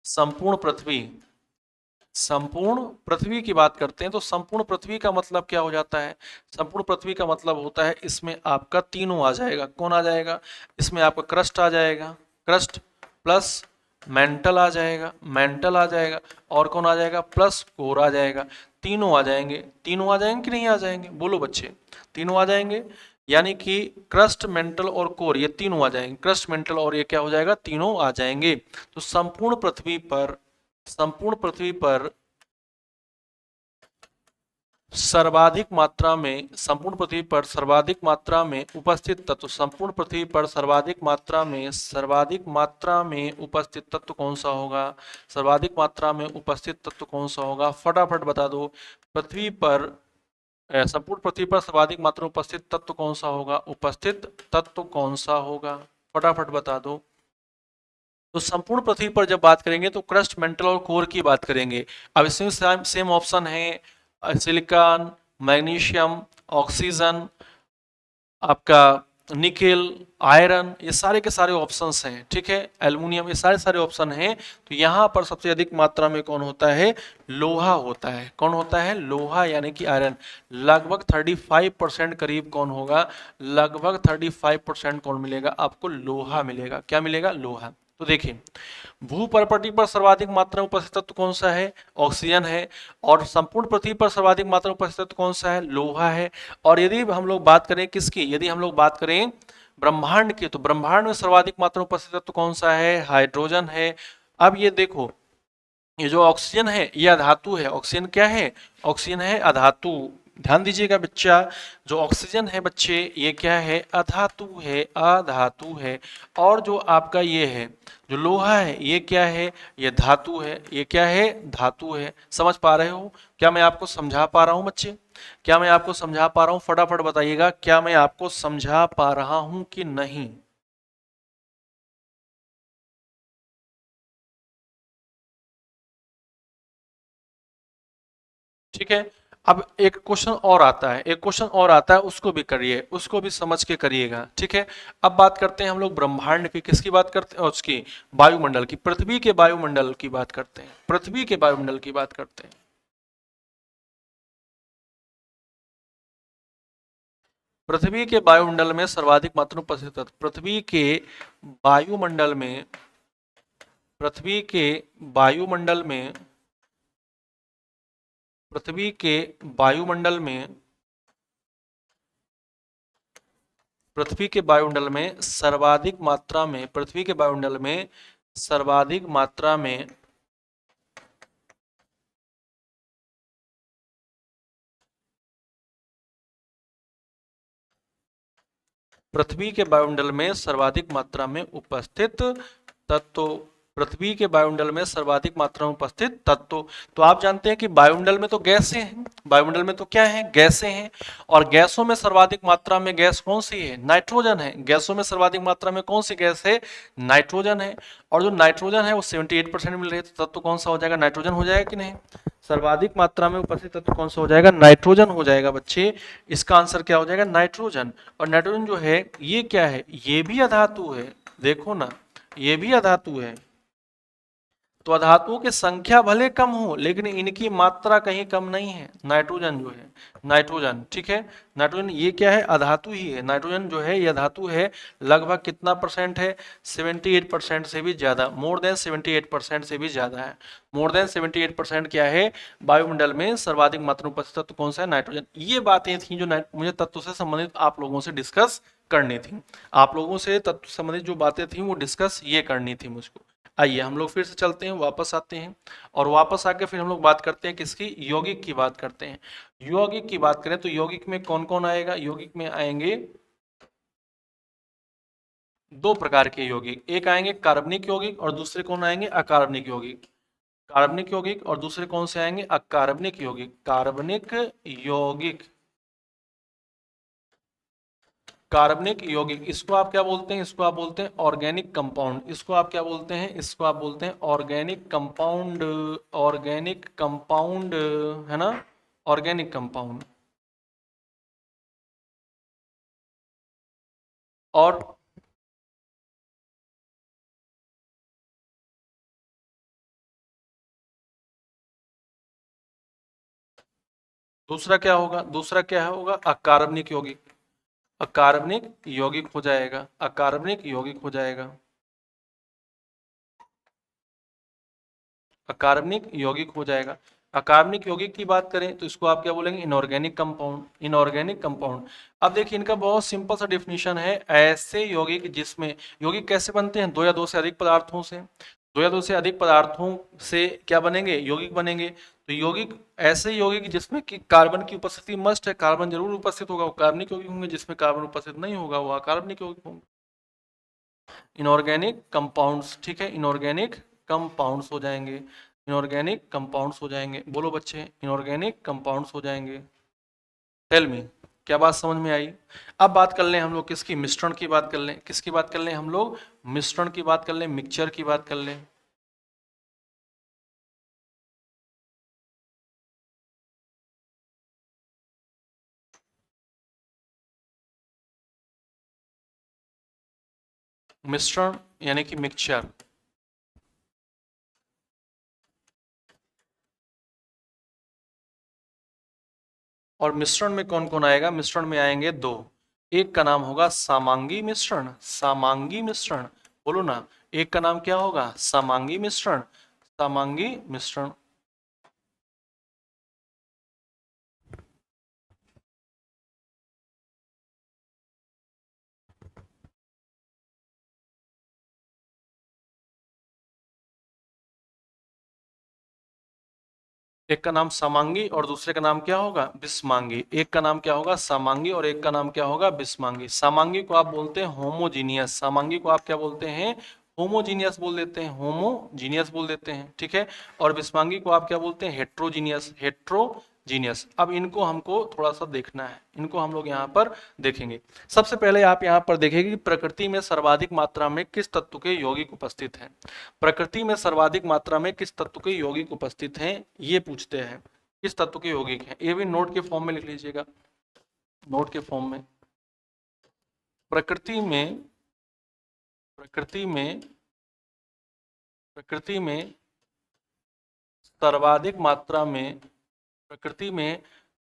संपूर्ण पृथ्वी, संपूर्ण पृथ्वी की बात करते हैं, तो संपूर्ण पृथ्वी का मतलब क्या हो जाता है, संपूर्ण पृथ्वी का मतलब होता है इसमें आपका तीनों आ जाएगा। कौन आ जाएगा, इसमें आपका क्रस्ट आ जाएगा, क्रस्ट प्लस मेंटल आ जाएगा, मेंटल आ जाएगा, और कौन आ जाएगा, प्लस कोर आ जाएगा। तीनों आ जाएंगे, तीनों आ जाएंगे कि नहीं आ जाएंगे, बोलो बच्चे, तीनों आ जाएंगे। यानी कि क्रस्ट, मेंटल और कोर ये तीनों आ जाएंगे, क्रस्ट, मेंटल और ये क्या हो जाएगा, तीनों आ जाएंगे। तो संपूर्ण पृथ्वी पर, संपूर्ण पृथ्वी पर सर्वाधिक मात्रा में संपूर्ण पृथ्वी पर सर्वाधिक मात्रा में उपस्थित तत्व, संपूर्ण पृथ्वी पर सर्वाधिक मात्रा में उपस्थित तत्व कौन सा होगा? सर्वाधिक मात्रा में उपस्थित तत्व कौन सा होगा? फटाफट बता दो। पृथ्वी पर संपूर्ण पृथ्वी पर सर्वाधिक मात्रा में उपस्थित तत्व कौन सा होगा? उपस्थित तत्व कौन सा होगा? फटाफट बता दो। तो संपूर्ण पृथ्वी पर जब बात करेंगे तो क्रस्ट, मेंटल और कोर की बात करेंगे। अब इसमें सेम ऑप्शन है, सिलिकॉन, मैग्नीशियम, ऑक्सीजन, आपका निकेल, आयरन, ये सारे के सारे ऑप्शंस हैं, ठीक है, एल्युमिनियम, ये सारे सारे ऑप्शन हैं। तो यहाँ पर सबसे अधिक मात्रा में कौन होता है? लोहा होता है। कौन होता है? लोहा, यानी कि आयरन। लगभग 35% करीब कौन होगा? लगभग 35% कौन मिलेगा आपको? लोहा मिलेगा। क्या मिलेगा? लोहा। तो देखिए, भू प्रॉपर्टी पर सर्वाधिक मात्रा में उपस्थित तत्व कौन सा है? ऑक्सीजन है। और संपूर्ण पृथ्वी पर सर्वाधिक मात्रा में उपस्थित तत्व कौन सा है? लोहा है। और यदि हम लोग बात करें किसकी, यदि हम लोग बात करें ब्रह्मांड की, तो ब्रह्मांड में सर्वाधिक मात्रा में उपस्थित तत्व कौन सा है? हाइड्रोजन है। अब ये देखो, ये जो ऑक्सीजन है ये अधातु है। ऑक्सीजन क्या है? ऑक्सीजन है अधातु। ध्यान दीजिएगा बच्चा, जो ऑक्सीजन है बच्चे, ये क्या है? अधातु है, अधातु है। और जो आपका ये है, जो लोहा है, ये क्या है? ये धातु है। ये क्या है? धातु है। समझ पा रहे हो? क्या मैं आपको समझा पा रहा हूं बच्चे? क्या मैं आपको समझा पा रहा हूं? फटाफट बताइएगा, क्या मैं आपको समझा पा रहा हूं कि नहीं? ठीक है। अब एक क्वेश्चन और आता है, एक क्वेश्चन और आता है, उसको भी करिए, उसको भी समझ के करिएगा, ठीक है। अब बात करते हैं हम लोग ब्रह्मांड की, किसकी बात करते हैं? उसकी वायुमंडल की, पृथ्वी के वायुमंडल की बात करते हैं, पृथ्वी के वायुमंडल की बात करते हैं। पृथ्वी के वायुमंडल में सर्वाधिक मात्रा में उपस्थित तत्व, वायुमंडल में पृथ्वी के वायुमंडल में पृथ्वी के वायुमंडल में पृथ्वी के वायुमंडल में सर्वाधिक मात्रा में पृथ्वी के वायुमंडल में सर्वाधिक मात्रा में पृथ्वी के वायुमंडल में सर्वाधिक मात्रा में उपस्थित तत्व, पृथ्वी के वायुमंडल में सर्वाधिक मात्रा में उपस्थित तत्व। तो आप जानते हैं कि वायुमंडल में तो गैसें हैं, वायुमंडल में तो क्या है? गैसें हैं। और गैसों में सर्वाधिक मात्रा में गैस कौन सी है? नाइट्रोजन है। गैसों में सर्वाधिक मात्रा में कौन सी गैस है? नाइट्रोजन है। और जो नाइट्रोजन है वो 78% मिल रही है, तो तत्व कौन सा हो जाएगा? नाइट्रोजन हो जाएगा कि नहीं? सर्वाधिक मात्रा में उपस्थित तत्व कौन सा हो जाएगा? नाइट्रोजन हो जाएगा बच्चे। इसका आंसर क्या हो जाएगा? नाइट्रोजन। और नाइट्रोजन जो है ये क्या है? ये भी अधातु है। देखो ना, ये भी अधातु है। तो अधातुओं की संख्या भले कम हो लेकिन इनकी मात्रा कहीं कम नहीं है। नाइट्रोजन जो है, नाइट्रोजन, ठीक है, नाइट्रोजन ये क्या है? अधातु ही है। नाइट्रोजन जो है ये धातु है। लगभग कितना परसेंट है? 78% से भी ज्यादा, मोर देन 78% से भी ज्यादा है। मोर देन 78% क्या है? वायुमंडल में सर्वाधिक मात्रा में उपस्थित तत्व कौन सा है? नाइट्रोजन। ये बातें थी जो मुझे तत्व से संबंधित आप लोगों से डिस्कस करनी थी। आप लोगों से तत्व संबंधित जो बातें थी वो डिस्कस ये करनी थी मुझको। आइए हम लोग फिर से चलते हैं, वापस आते हैं, और वापस आके फिर हम लोग बात करते हैं किसकी? यौगिक की बात करते हैं। यौगिक की बात करें तो यौगिक में कौन कौन आएगा? यौगिक में आएंगे दो प्रकार के यौगिक, एक आएंगे कार्बनिक यौगिक और दूसरे कौन आएंगे? अकार्बनिक यौगिक। कार्बनिक यौगिक और दूसरे कौन से आएंगे? अकार्बनिक यौगिक। कार्बनिक यौगिक, कार्बनिक यौगिक, इसको आप क्या बोलते हैं? इसको आप बोलते हैं ऑर्गेनिक कंपाउंड। इसको आप क्या बोलते हैं? इसको आप बोलते हैं ऑर्गेनिक कंपाउंड। ऑर्गेनिक कंपाउंड, है ना, ऑर्गेनिक कंपाउंड। और दूसरा क्या होगा? दूसरा क्या होगा? अकार्बनिक यौगिक। अकार्बनिक यौगिक हो जाएगा, अकार्बनिक यौगिक हो जाएगा, अकार्बनिक यौगिक हो जाएगा। अकार्बनिक यौगिक की बात करें तो इसको आप क्या बोलेंगे? Inorganic compound. Inorganic compound. अब देखिए इनका बहुत सिंपल सा डिफिनीशन है, ऐसे यौगिक जिसमें, यौगिक कैसे बनते हैं? दो या दो से अधिक पदार्थों से। दो या दो से अधिक पदार्थों से क्या बनेंगे, यौगिक बनेंगे। तो यौगिक ऐसे यौगिक जिसमें कि कार्बन की उपस्थिति मस्ट है, कार्बन जरूर उपस्थित होगा, वो कार्बनिक यौगिक होंगे। जिसमें कार्बन उपस्थित नहीं होगा वो अकार्बनिक यौगिक होंगे। इनऑर्गेनिक कंपाउंड्स, ठीक है, इनऑर्गेनिक कंपाउंड्स हो जाएंगे, इनऑर्गेनिक कंपाउंड्स हो जाएंगे। बोलो बच्चे, इनऑर्गेनिक कंपाउंड्स हो जाएंगे। टेल मी, क्या बात समझ में आई? अब बात कर लें हम लोग किसकी, मिश्रण की बात कर लें। किसकी बात कर लें हम लोग, मिश्रण की बात कर लें, मिक्सचर की बात कर लें। मिश्रण यानी कि मिक्सचर। और मिश्रण में कौन कौन आएगा, मिश्रण में आएंगे दो। एक का नाम होगा समांगी मिश्रण, समांगी मिश्रण। बोलो ना, एक का नाम क्या होगा, समांगी मिश्रण, समांगी मिश्रण। एक का नाम समांगी और दूसरे का नाम क्या होगा, बिस्मांगी। एक का नाम क्या होगा समांगी और एक का नाम क्या होगा, बिस्मांगी। समांगी को आप बोलते हैं होमोजीनियस, समांगी को आप क्या बोलते हैं, होमोजीनियस बोल देते हैं, होमोजीनियस बोल देते हैं, ठीक है। और बिस्मांगी को आप क्या बोलते हैं, हेट्रोजीनियस, हेट्रोजीनियस। अब इनको हमको थोड़ा सा देखना है, इनको हम लोग यहाँ पर देखेंगे। सबसे पहले आप यहाँ पर देखेंगे कि प्रकृति में सर्वाधिक मात्रा में किस तत्व के यौगिक उपस्थित हैं। प्रकृति में सर्वाधिक मात्रा में किस तत्व के यौगिक उपस्थित हैं, ये पूछते हैं। किस तत्व के यौगिक हैं, ये भी नोट के फॉर्म में लिख लीजिएगा, नोट के फॉर्म में। प्रकृति में, प्रकृति में, प्रकृति में सर्वाधिक मात्रा में, प्रकृति में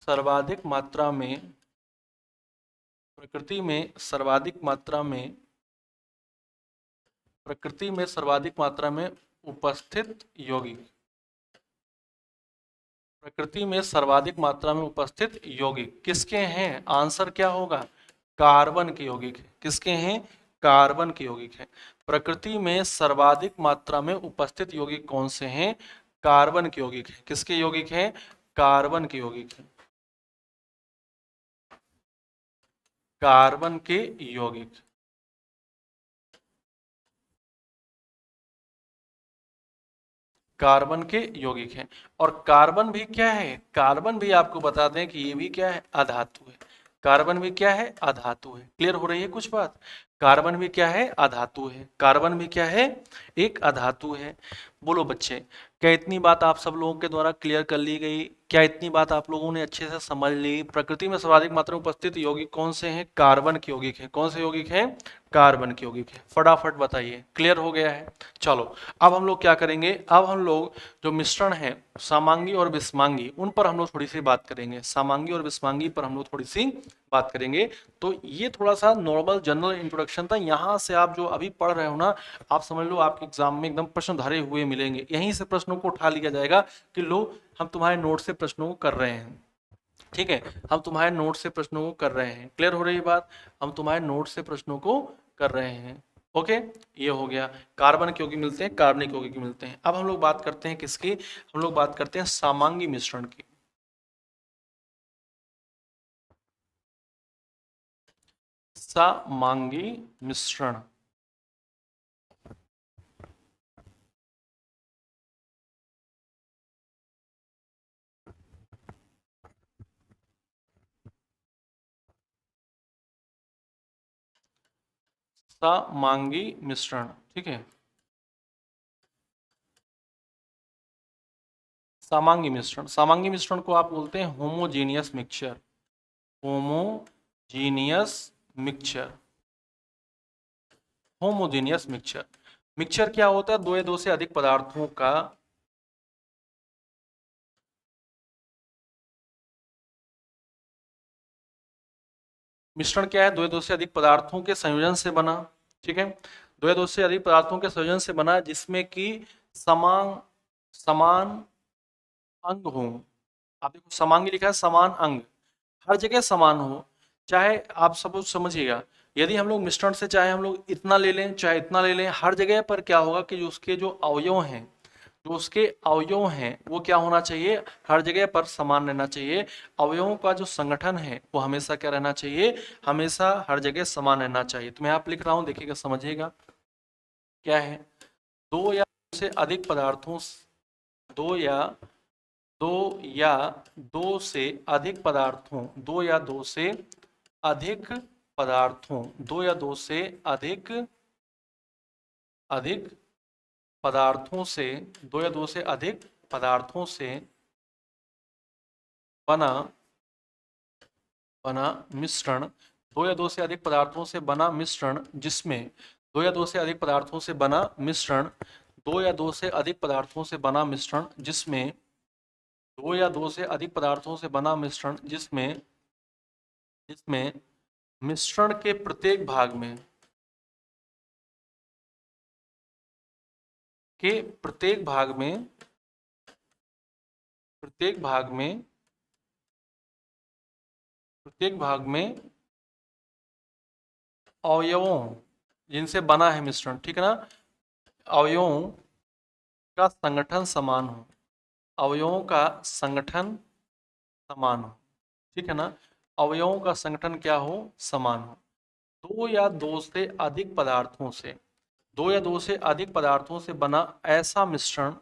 सर्वाधिक मात्रा में, प्रकृति में सर्वाधिक मात्रा में, प्रकृति में सर्वाधिक मात्रा में उपस्थित यौगिक, प्रकृति में सर्वाधिक मात्रा में उपस्थित यौगिक किसके हैं, आंसर क्या होगा, कार्बन के यौगिक है। किसके हैं, कार्बन के यौगिक है। प्रकृति में सर्वाधिक मात्रा में उपस्थित यौगिक कौन से हैं, कार्बन के यौगिक है। किसके यौगिक हैं, कार्बन के यौगिक है, कार्बन के यौगिक। कार्बन के यौगिक हैं। और कार्बन भी क्या है, कार्बन भी आपको बता दें कि ये भी क्या है, अधातु है। कार्बन भी क्या है, अधातु है। क्लियर हो रही है कुछ बात, कार्बन भी क्या है, अधातु है। कार्बन भी क्या है, एक अधातु है। बोलो बच्चे, क्या इतनी बात आप सब लोगों के द्वारा क्लियर कर ली गई, क्या इतनी बात आप लोगों ने अच्छे से समझ ली। प्रकृति में सर्वाधिक मात्रा में उपस्थित यौगिक कौन से हैं, कार्बन के यौगिक हैं। कौन से यौगिक हैं, कार्बन के यौगिक हैं। फटाफट बताइए, क्लियर हो गया है। चलो अब हम लोग क्या करेंगे, अब हम लोग जो मिश्रण है समांगी और विस्मांगी, उन पर हम लोग थोड़ी सी बात करेंगे। समांगी और विस्मांगी पर हम लोग थोड़ी सी बात करेंगे। तो ये थोड़ा सा नॉर्मल जनरल इंट्रोडक्शन था। यहाँ से आप जो अभी पढ़ रहे हो ना, आप समझ लो आपके एग्जाम में एकदम प्रश्न धरे हुए मिलेंगे। यहीं से प्रश्नों को उठा लिया जाएगा कि लो हम तुम्हारे नोट से प्रश्नों को कर रहे हैं, ठीक है, हम तुम्हारे नोट से प्रश्नों को कर रहे हैं। क्लियर हो रही बात, हम तुम्हारे नोट से प्रश्नों को कर रहे हैं। ओके, ये हो गया। कार्बन के यौगिक मिलते हैं, कार्बनिक यौगिक मिलते हैं। अब हम लोग बात करते हैं किसकी, हम लोग बात करते हैं समांगी मिश्रण की। समांगी मिश्रण, समांगी मिश्रण, ठीक है। समांगी मिश्रण, समांगी मिश्रण को आप बोलते हैं homogeneous mixture, homogeneous mixture, homogeneous mixture. Mixture क्या होता है, दो या दो से अधिक पदार्थों का मिश्रण। क्या है, दो या दो से अधिक पदार्थों के संयोजन से बना, ठीक है, दो या दो से अधिक पदार्थों के संयोजन से बना जिसमें कि समान समान अंग हो। आप देखो समांगी लिखा है, समान अंग, हर जगह समान हो। चाहे आप सब समझिएगा, यदि हम लोग मिश्रण से चाहे हम लोग इतना ले लें चाहे इतना ले लें, हर जगह पर क्या होगा कि जो उसके जो अवयव हैं, जो उसके अवयव हैं वो क्या होना चाहिए, हर जगह पर समान रहना चाहिए। अवयवों का जो संगठन है वो हमेशा क्या रहना चाहिए, हमेशा हर जगह समान रहना चाहिए। तो मैं आप लिख रहा हूं, देखिएगा समझिएगा क्या है। दो या दो से अधिक पदार्थों, दो या दो या दो से अधिक पदार्थों, दो या दो से अधिक पदार्थों, दो या दो से अधिक अधिक पदार्थों से, दो या दो से अधिक पदार्थों से बना बना मिश्रण, दो या दो से अधिक पदार्थों से बना मिश्रण जिसमें, दो या दो से अधिक पदार्थों से बना मिश्रण, दो या दो से अधिक पदार्थों से बना मिश्रण जिसमें, दो या दो से अधिक पदार्थों से बना मिश्रण जिसमें जिसमें मिश्रण के प्रत्येक भाग में, के प्रत्येक भाग में, प्रत्येक भाग में, प्रत्येक भाग में अवयवों जिनसे बना है मिश्रण, ठीक है ना, अवयवों का संगठन समान हो, अवयवों का संगठन समान हो, ठीक है ना, अवयवों का संगठन क्या हो, समान हो। दो या दो से अधिक पदार्थों से, दो या दो से अधिक पदार्थों से बना ऐसा मिश्रण,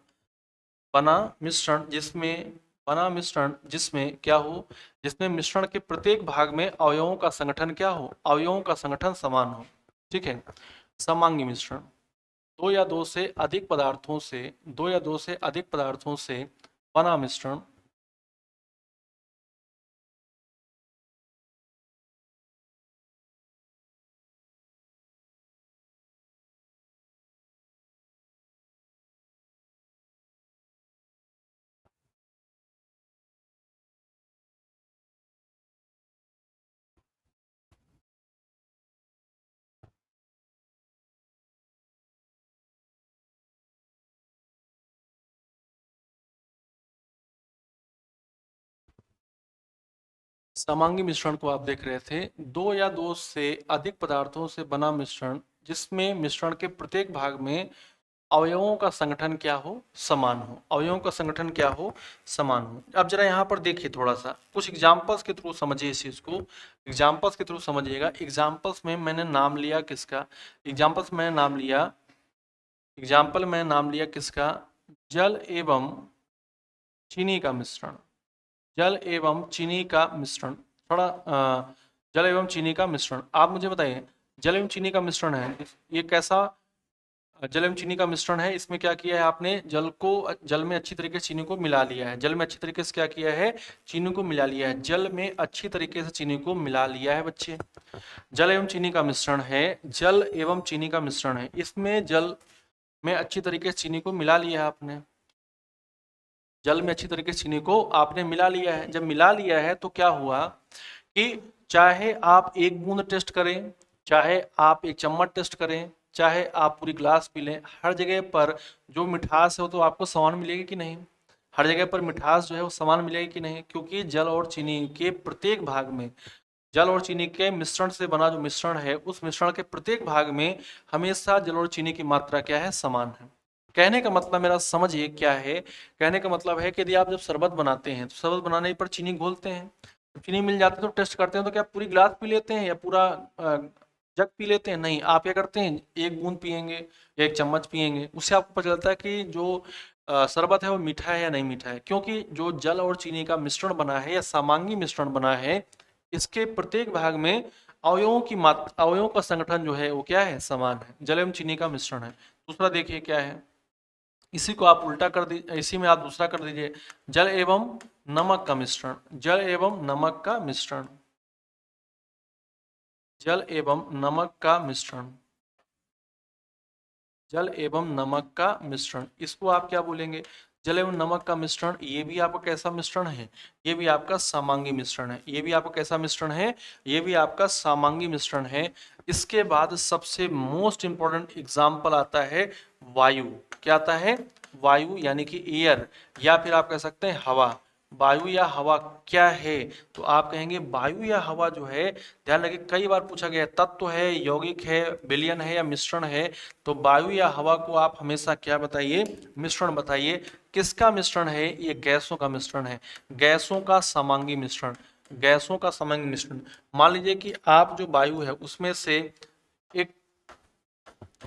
बना मिश्रण जिसमें, बना मिश्रण जिसमें क्या हो, जिसमें मिश्रण के प्रत्येक भाग में अवयवों का संगठन क्या हो, अवयवों का संगठन समान हो, ठीक है। समांगी मिश्रण, दो या दो से अधिक पदार्थों से, दो या दो से अधिक पदार्थों से बना मिश्रण, समांगी मिश्रण को आप देख रहे थे, दो या दो से अधिक पदार्थों से बना मिश्रण जिसमें मिश्रण के प्रत्येक भाग में अवयवों का संगठन क्या हो, समान हो, अवयवों का संगठन क्या हो, समान हो। अब जरा यहाँ पर देखिए, थोड़ा सा कुछ एग्जांपल्स के थ्रू समझिए इस चीज को, एग्जांपल्स के थ्रू समझिएगा। एग्जांपल्स में मैंने नाम लिया किसका, एग्जांपल्स में नाम लिया, एग्जाम्पल में नाम लिया किसका, जल एवं चीनी का मिश्रण, जल एवं चीनी का मिश्रण, थोड़ा जल एवं चीनी का मिश्रण। आप मुझे बताइए, जल एवं चीनी का मिश्रण है, ये कैसा जल एवं चीनी का मिश्रण है, इसमें क्या किया है आपने, जल को, जल में अच्छी तरीके से चीनी को मिला लिया है, जल में अच्छी तरीके से क्या किया है, चीनी को मिला लिया है, जल में अच्छी तरीके से चीनी को मिला लिया है बच्चे। जल एवं चीनी का मिश्रण है, जल एवं चीनी का मिश्रण है, इसमें जल में अच्छी तरीके से चीनी को मिला लिया है आपने, जल में अच्छी तरीके से चीनी को आपने मिला लिया है। जब मिला लिया है तो क्या हुआ कि चाहे आप एक बूंद टेस्ट करें, चाहे आप एक चम्मच टेस्ट करें, चाहे आप पूरी ग्लास पी लें, हर जगह पर जो मिठास है वो तो आपको समान मिलेगी कि नहीं, हर जगह पर मिठास जो है वो समान मिलेगी कि नहीं, क्योंकि जल और चीनी के प्रत्येक भाग में, जल और चीनी के मिश्रण से बना जो मिश्रण है उस मिश्रण के प्रत्येक भाग में हमेशा जल और चीनी की मात्रा क्या है, समान है। कहने का मतलब मेरा समझिए क्या है, कहने का मतलब है कि यदि आप जब शरबत बनाते हैं तो शरबत बनाने पर चीनी घोलते हैं, चीनी मिल जाती है तो टेस्ट करते हैं, तो क्या पूरी गिलास पी लेते हैं या पूरा जग पी लेते हैं, नहीं, आप क्या करते हैं, एक बूंद पियेंगे या एक चम्मच पियेंगे, उससे आपको पता चलता है कि जो शरबत है वो मीठा है या नहीं मीठा है, क्योंकि जो जल और चीनी का मिश्रण बना है या समांगी मिश्रण बना है, इसके प्रत्येक भाग में अवयवों की मात्रा, अवयवों का संगठन जो है वो क्या है, समान है, जल एवं चीनी का मिश्रण है। दूसरा देखिए क्या है, इसी को आप उल्टा कर दीजिए, इसी में आप दूसरा कर दीजिए, जल एवं नमक का मिश्रण, जल एवं नमक का मिश्रण, जल एवं नमक का मिश्रण, जल एवं नमक का मिश्रण, इसको आप क्या बोलेंगे, जल एवं नमक का मिश्रण। ये भी आपका कैसा मिश्रण है, ये भी आपका समांगी मिश्रण है, ये भी आपका कैसा मिश्रण है, ये भी आपका समांगी मिश्रण है। इसके बाद सबसे मोस्ट इंपॉर्टेंट एग्जाम्पल आता है वायु, क्या आता है, वायु यानी कि एयर, या फिर आप कह सकते हैं हवा, वायु या हवा क्या है? तो आप कहेंगे वायु या हवा जो है, ध्यान रखिए कई बार पूछा गया है, तत्व है, यौगिक है, विलयन है या मिश्रण है। तो वायु या हवा को आप हमेशा क्या बताइए? मिश्रण बताइए। किसका मिश्रण है? ये गैसों का मिश्रण है, गैसों का समांगी मिश्रण, गैसों का समांगी मिश्रण। मान लीजिए कि आप जो वायु है उसमें से एक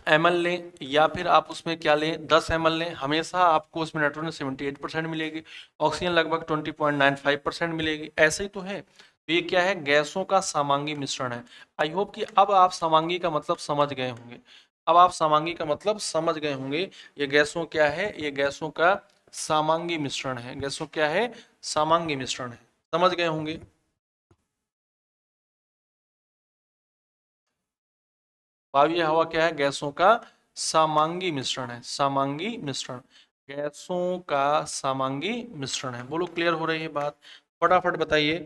ml लें या फिर आप उसमें क्या लें 10 ml लें, हमेशा आपको उसमें नाइट्रोजन 78% मिलेगी, ऑक्सीजन लगभग 20.95% मिलेगी। ऐसे ही तो है। तो ये क्या है? गैसों का समांगी मिश्रण है। आई होप कि अब आप समांगी का मतलब समझ गए होंगे। अब आप समांगी का मतलब समझ गए होंगे। ये गैसों क्या है? ये गैसों का समांगी मिश्रण है। गैसों क्या है? समांगी मिश्रण है। समझ गए होंगे। वायु या हवा क्या है? गैसों का समांगी मिश्रण है। समांगी मिश्रण, गैसों का समांगी मिश्रण है। बोलो क्लियर हो रही है बात? फटाफट बताइए।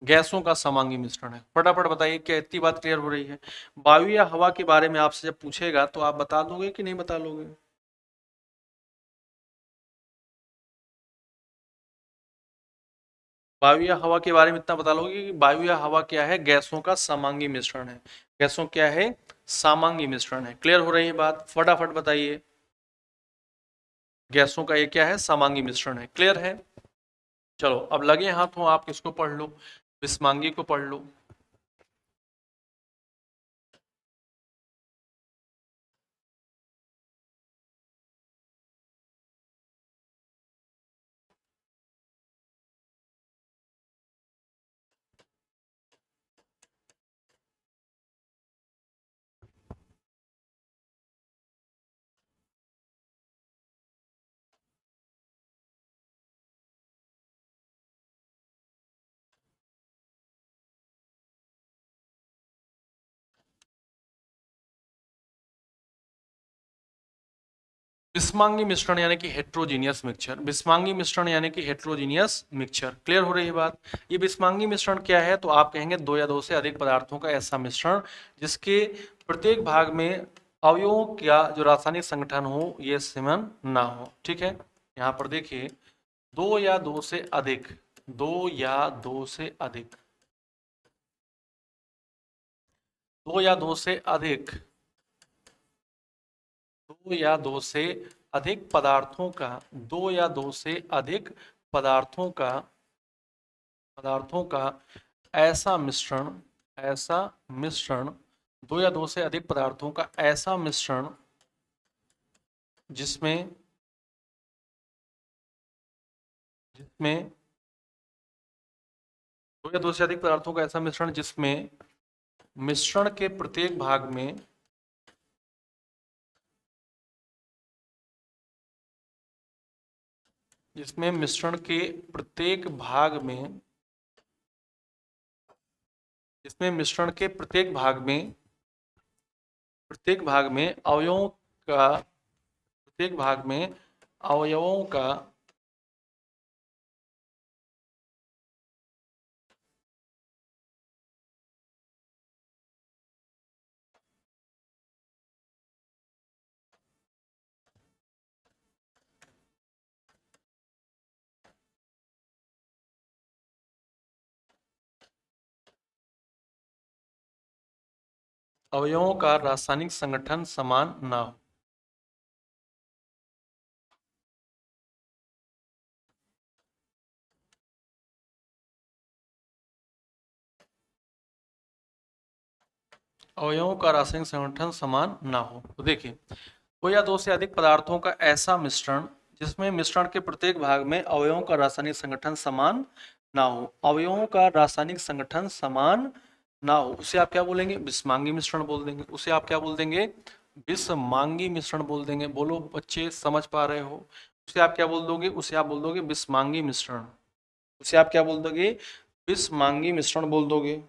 गैसों का समांगी मिश्रण है। फटाफट बताइए, क्या इतनी बात क्लियर हो रही है? वायु या हवा के बारे में आपसे जब पूछेगा तो आप बता दोगे कि नहीं बता लोगे? वायु या हवा के बारे में इतना बता लोगे कि वायु या हवा क्या है? गैसों का समांगी मिश्रण है। गैसों क्या है? समांगी मिश्रण है। क्लियर हो रही है बात? फटाफट बताइए। गैसों का ये क्या है? समांगी मिश्रण है। क्लियर है? चलो अब लगे हाथों आप किसको पढ़ लो? विस्मांगी को पढ़ लो। विस्मांगी मिश्रण यानी कि हेट्रोजीनियस मिक्सचर। विस्मांगी मिश्रण यानी कि हेट्रोजीनियस मिक्सचर। क्लियर हो रही है बात? ये विस्मांगी मिश्रण क्या है? तो आप कहेंगे दो या दो से अधिक पदार्थों का ऐसा मिश्रण जिसके प्रत्येक भाग में अवयवों का जो रासायनिक संगठन हो ये समान ना हो। ठीक है, यहाँ पर देखिए दो या दो से अधिक, दो या दो से अधिक, दो या दो से अधिक, दो या दो से अधिक पदार्थों का, दो या दो से अधिक पदार्थों का, पदार्थों का ऐसा मिश्रण, ऐसा मिश्रण, दो या दो से अधिक पदार्थों का ऐसा मिश्रण जिसमें, जिसमें दो या दो से अधिक पदार्थों का ऐसा मिश्रण जिसमें मिश्रण के प्रत्येक भाग में, जिसमें मिश्रण के प्रत्येक भाग में, जिसमें मिश्रण के प्रत्येक भाग में, प्रत्येक भाग में अवयवों का, प्रत्येक भाग में अवयवों का, अवयवों का रासायनिक संगठन समान ना हो। अवयवों का रासायनिक संगठन समान ना हो। तो देखिए दो या दो से अधिक पदार्थों का ऐसा मिश्रण जिसमें मिश्रण के प्रत्येक भाग में अवयवों का रासायनिक संगठन समान ना हो, अवयवों का रासायनिक संगठन समान ना हो, उसे आप क्या बोलेंगे? विस्मांगी मिश्रण बोल देंगे। उसे आप क्या बोल देंगे? विस्मांगी मिश्रण बोल देंगे। बोलो बच्चे समझ पा रहे हो? उसे आप क्या बोल दोगे? उसे आप बोल दोगे विस्मांगी मिश्रण। उसे आप क्या बोल दोगे? विस्मांगी मिश्रण बोल दोगे।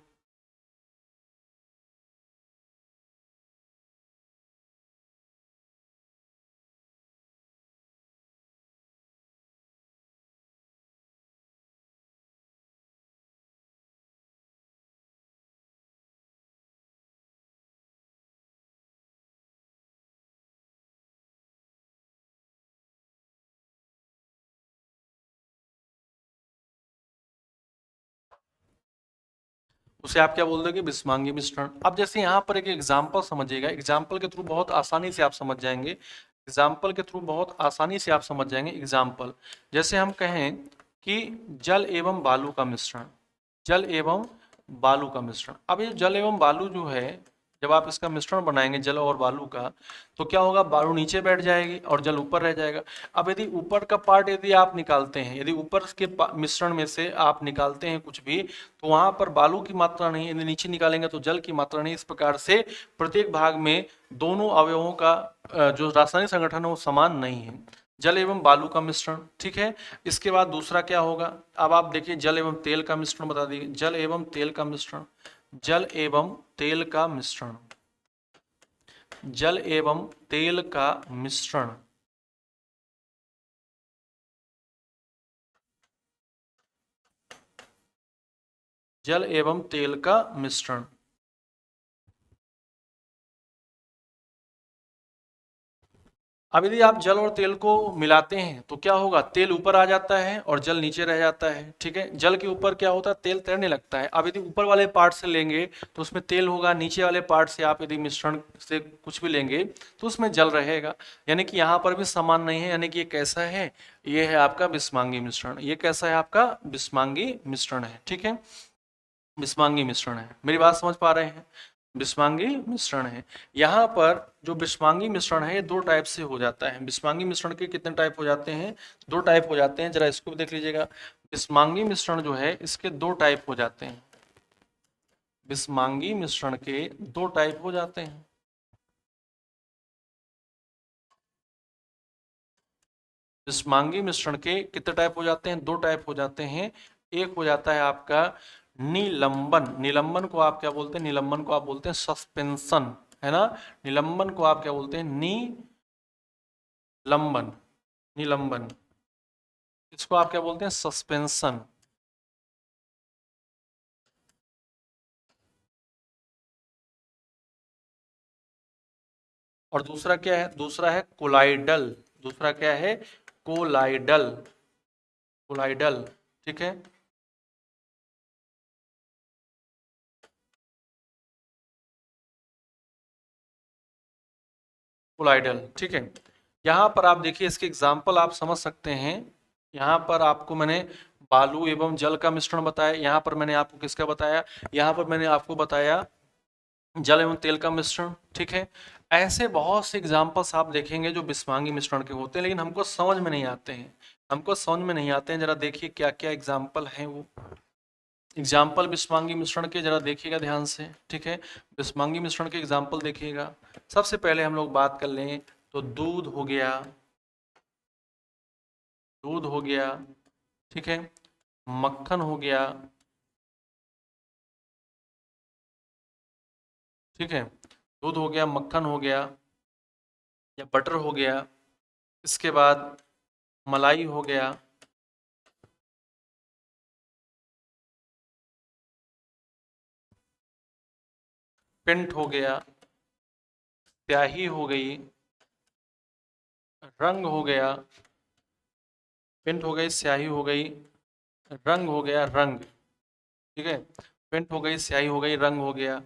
उसे आप क्या बोल दोगे, बिस्मांगी मिश्रण। अब जैसे यहाँ पर एक एग्जाम्पल समझिएगा, एग्जाम्पल के थ्रू बहुत आसानी से आप समझ जाएंगे, एग्जाम्पल के थ्रू बहुत आसानी से आप समझ जाएंगे। एग्जाम्पल जैसे हम कहें कि जल एवं बालू का मिश्रण, जल एवं बालू का मिश्रण। अब ये जल एवं बालू जो है, जब आप इसका मिश्रण बनाएंगे जल और बालू का, तो क्या होगा, बालू नीचे बैठ जाएगी और जल ऊपर रह जाएगा। अब यदि ऊपर का पार्ट यदि आप निकालते हैं, यदि ऊपर के मिश्रण में से आप निकालते हैं कुछ भी, तो वहां पर बालू की मात्रा नहीं, यदि नीचे निकालेंगे तो जल की मात्रा नहीं। इस प्रकार से प्रत्येक भाग में दोनों अवयवों का जो रासायनिक संगठन है वो समान नहीं है। जल एवं बालू का मिश्रण, ठीक है। इसके बाद दूसरा क्या होगा, अब आप देखिए जल एवं तेल का मिश्रण बता दीजिए, जल एवं तेल का मिश्रण, जल एवं तेल का मिश्रण, जल एवं तेल का मिश्रण। जल एवं तेल का मिश्रण। अब यदि आप जल और तेल को मिलाते हैं तो क्या होगा, तेल ऊपर आ जाता है और जल नीचे रह जाता है, ठीक है। जल के ऊपर क्या होता है, तेल तैरने लगता है। अब यदि ऊपर वाले पार्ट से लेंगे तो उसमें तेल होगा, नीचे वाले पार्ट से आप यदि मिश्रण से कुछ भी लेंगे तो उसमें जल रहेगा। यानी कि यहाँ पर भी समान नहीं है, यानी कि ये कैसा है, ये है आपका बिस्मांगी मिश्रण। ये कैसा है, आपका बिस्मांगी मिश्रण है, ठीक है। बिस्मांगी मिश्रण है, मेरी बात समझ पा रहे हैं, बिस्मांगी मिश्रण है। यहाँ पर जो बिस्मांगी मिश्रण है ये दो टाइप से हो जाता है। बिस्मांगी मिश्रण के कितने टाइप हो जाते हैं, दो टाइप हो जाते हैं, जरा इसको भी देख लीजिएगा। बिस्मांगी मिश्रण जो है इसके दो टाइप हो जाते हैं, बिस्मांगी मिश्रण के दो टाइप हो जाते हैं। बिस्मांगी मिश्रण के कितने टाइप हो जाते हैं, दो टाइप हो जाते हैं। एक हो जाता है आपका निलंबन, निलंबन को आप क्या बोलते हैं, निलंबन को आप बोलते हैं सस्पेंशन, है ना। निलंबन को आप क्या बोलते हैं, निलंबन, निलंबन। इसको आप क्या बोलते हैं, सस्पेंशन। और दूसरा क्या है, दूसरा है कोलाइडल, दूसरा क्या है, कोलाइडल, कोलाइडल, ठीक है। कोलाइडल, ठीक है। यहाँ पर आप देखिए इसके एग्जाम्पल आप समझ सकते हैं। यहाँ पर आपको मैंने बालू एवं जल का मिश्रण बताया, यहाँ पर मैंने आपको किसका बताया, यहाँ पर मैंने आपको बताया जल एवं तेल का मिश्रण, ठीक है। ऐसे बहुत से एग्जाम्पल्स आप देखेंगे जो बिस्मांगी मिश्रण के होते हैं, लेकिन हमको समझ में नहीं आते हैं, हमको समझ में नहीं आते हैं। जरा देखिए क्या क्या एग्जाम्पल हैं वो, एग्जाम्पल बिस्मांगी मिश्रण के जरा देखिएगा ध्यान से, ठीक है। बिस्मांगी मिश्रण के एग्जाम्पल देखिएगा। सबसे पहले हम लोग बात कर लें तो दूध हो गया, दूध हो गया, ठीक है। मक्खन हो गया, ठीक है। दूध हो गया, मक्खन हो गया या बटर हो गया। इसके बाद मलाई हो गया, पेंट हो गया, स्याही हो गई, रंग हो गया, पेंट हो गई, स्याही हो गई, रंग हो गया, रंग, ठीक है। पेंट हो गई, स्याही हो गई, रंग हो गया,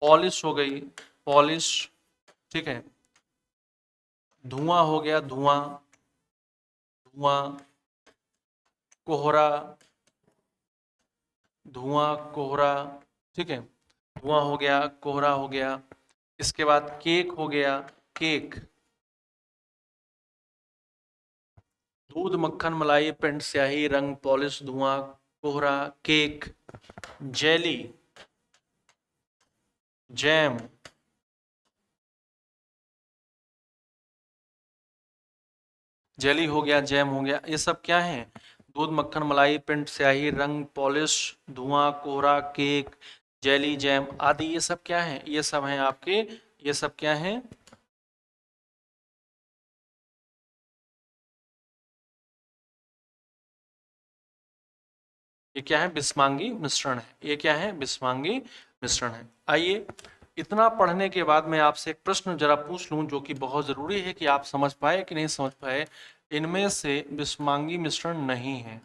पॉलिश हो गई, पॉलिश, ठीक है। धुआं हो गया, धुआं, धुआं, कोहरा, धुआं, कोहरा, ठीक है। धुआं हो गया, कोहरा हो गया। इसके बाद केक हो गया, केक, दूध, मक्खन, मलाई, पेंट, स्याही, रंग, पॉलिश, धुआं, कोहरा, केक। जेली, जैम, जेली हो गया, जैम हो गया, ये सब क्या है, दूध, मक्खन, मलाई, पेंट, स्याही, रंग, पॉलिश, धुआं, कोहरा, केक, जेली, जैम आदि, ये सब क्या है, ये सब हैं आपके, ये सब क्या है, ये क्या है, बिस्मांगी मिश्रण है। ये क्या है, बिस्मांगी मिश्रण है। आइए, इतना पढ़ने के बाद मैं आपसे एक प्रश्न जरा पूछ लूं जो कि बहुत जरूरी है कि आप समझ पाए कि नहीं समझ पाए। इनमें से बिस्मांगी मिश्रण नहीं है,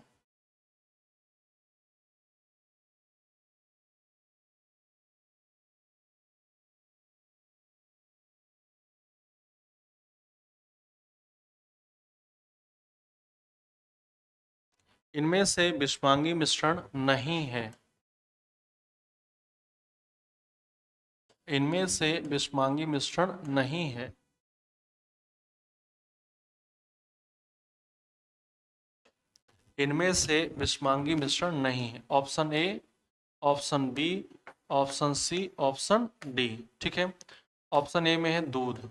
इनमें से बिस्मांगी मिश्रण नहीं है। इनमें से बिस्मांगी मिश्रण नहीं है। इनमें से बिस्मांगी मिश्रण नहीं है। Option A, option B, option C, option D. ठीक है, ऑप्शन ए में है दूध।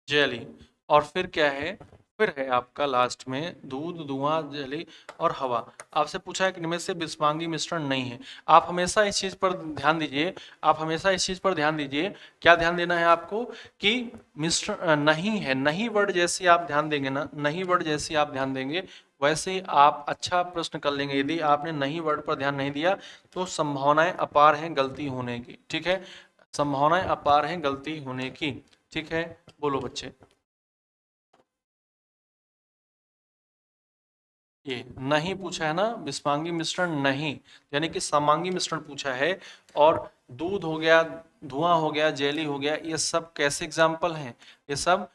जेली। और फिर क्या है, फिर है आपका लास्ट में दूध, धुआं, जेली और हवा। आपसे पूछा है कि इनमें से बिस्मांगी मिश्रण नहीं है। आप हमेशा इस चीज पर ध्यान दीजिए, आप हमेशा इस चीज पर ध्यान दीजिए। क्या ध्यान देना है आपको कि मिश्रण नहीं है, नहीं वर्ड जैसे आप ध्यान देंगे ना, नहीं वर्ड जैसे आप ध्यान देंगे वैसे ही आप अच्छा प्रश्न कर लेंगे। यदि आपने नहीं वर्ड पर ध्यान नहीं दिया तो संभावनाएं अपार हैं गलती होने की। ठीक है, संभावनाएं अपार हैं गलती होने की। ठीक है, बोलो बच्चे। ये नहीं पूछा है ना, बिस्मांगी मिश्रण नहीं, यानी कि समांगी मिश्रण पूछा है। और दूध हो गया, धुआं हो गया, जेली हो गया, ये सब कैसे एग्जाम्पल हैं? ये सब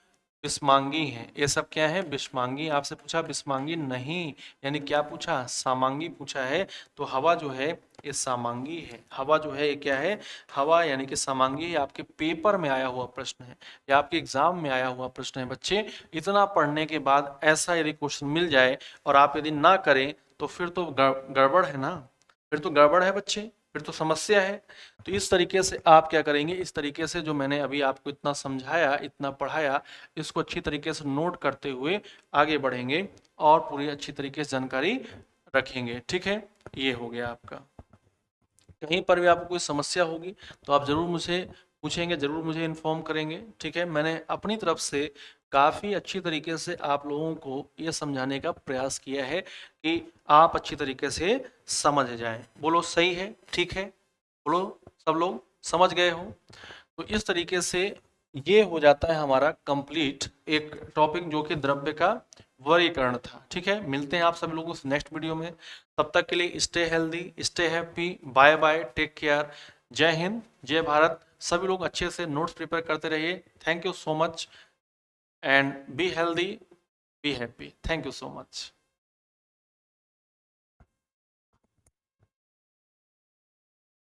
बिस्मांगी हैं। ये सब क्या है? बिस्मांगी। आपसे पूछा बिस्मांगी नहीं, यानी क्या पूछा? सामांगी पूछा है। तो हवा जो है ये सामांगी है। हवा जो है ये क्या है? हवा यानी कि सामांगी। ये आपके पेपर में आया हुआ प्रश्न है, या आपके एग्जाम में आया हुआ प्रश्न है बच्चे। इतना पढ़ने के बाद ऐसा यदि क्वेश्चन मिल जाए और आप यदि ना करें तो फिर तो गड़बड़ है ना, फिर तो गड़बड़ है बच्चे, फिर तो समस्या है। तो इस तरीके से आप क्या करेंगे, इस तरीके से जो मैंने अभी आपको इतना समझाया, इतना पढ़ाया, इसको अच्छी तरीके से नोट करते हुए आगे बढ़ेंगे और पूरी अच्छी तरीके से जानकारी रखेंगे। ठीक है, ये हो गया आपका। कहीं पर भी आपको कोई समस्या होगी तो आप ज़रूर मुझे पूछेंगे, ज़रूर मुझे इन्फॉर्म करेंगे। ठीक है, मैंने अपनी तरफ से काफ़ी अच्छी तरीके से आप लोगों को ये समझाने का प्रयास किया है कि आप अच्छी तरीके से समझ जाएं। बोलो सही है? ठीक है, बोलो सब लोग समझ गए हो? तो इस तरीके से ये हो जाता है हमारा कंप्लीट एक टॉपिक जो कि द्रव्य का वर्गीकरण था। ठीक है, मिलते हैं आप सभी लोगों से नेक्स्ट वीडियो में। तब तक के लिए stay healthy, stay happy, bye bye, take care. जय हिंद, जय भारत। सभी लोग अच्छे से नोट्स प्रिपेयर करते रहिए। Thank you so much and be healthy, be happy. Thank you so much.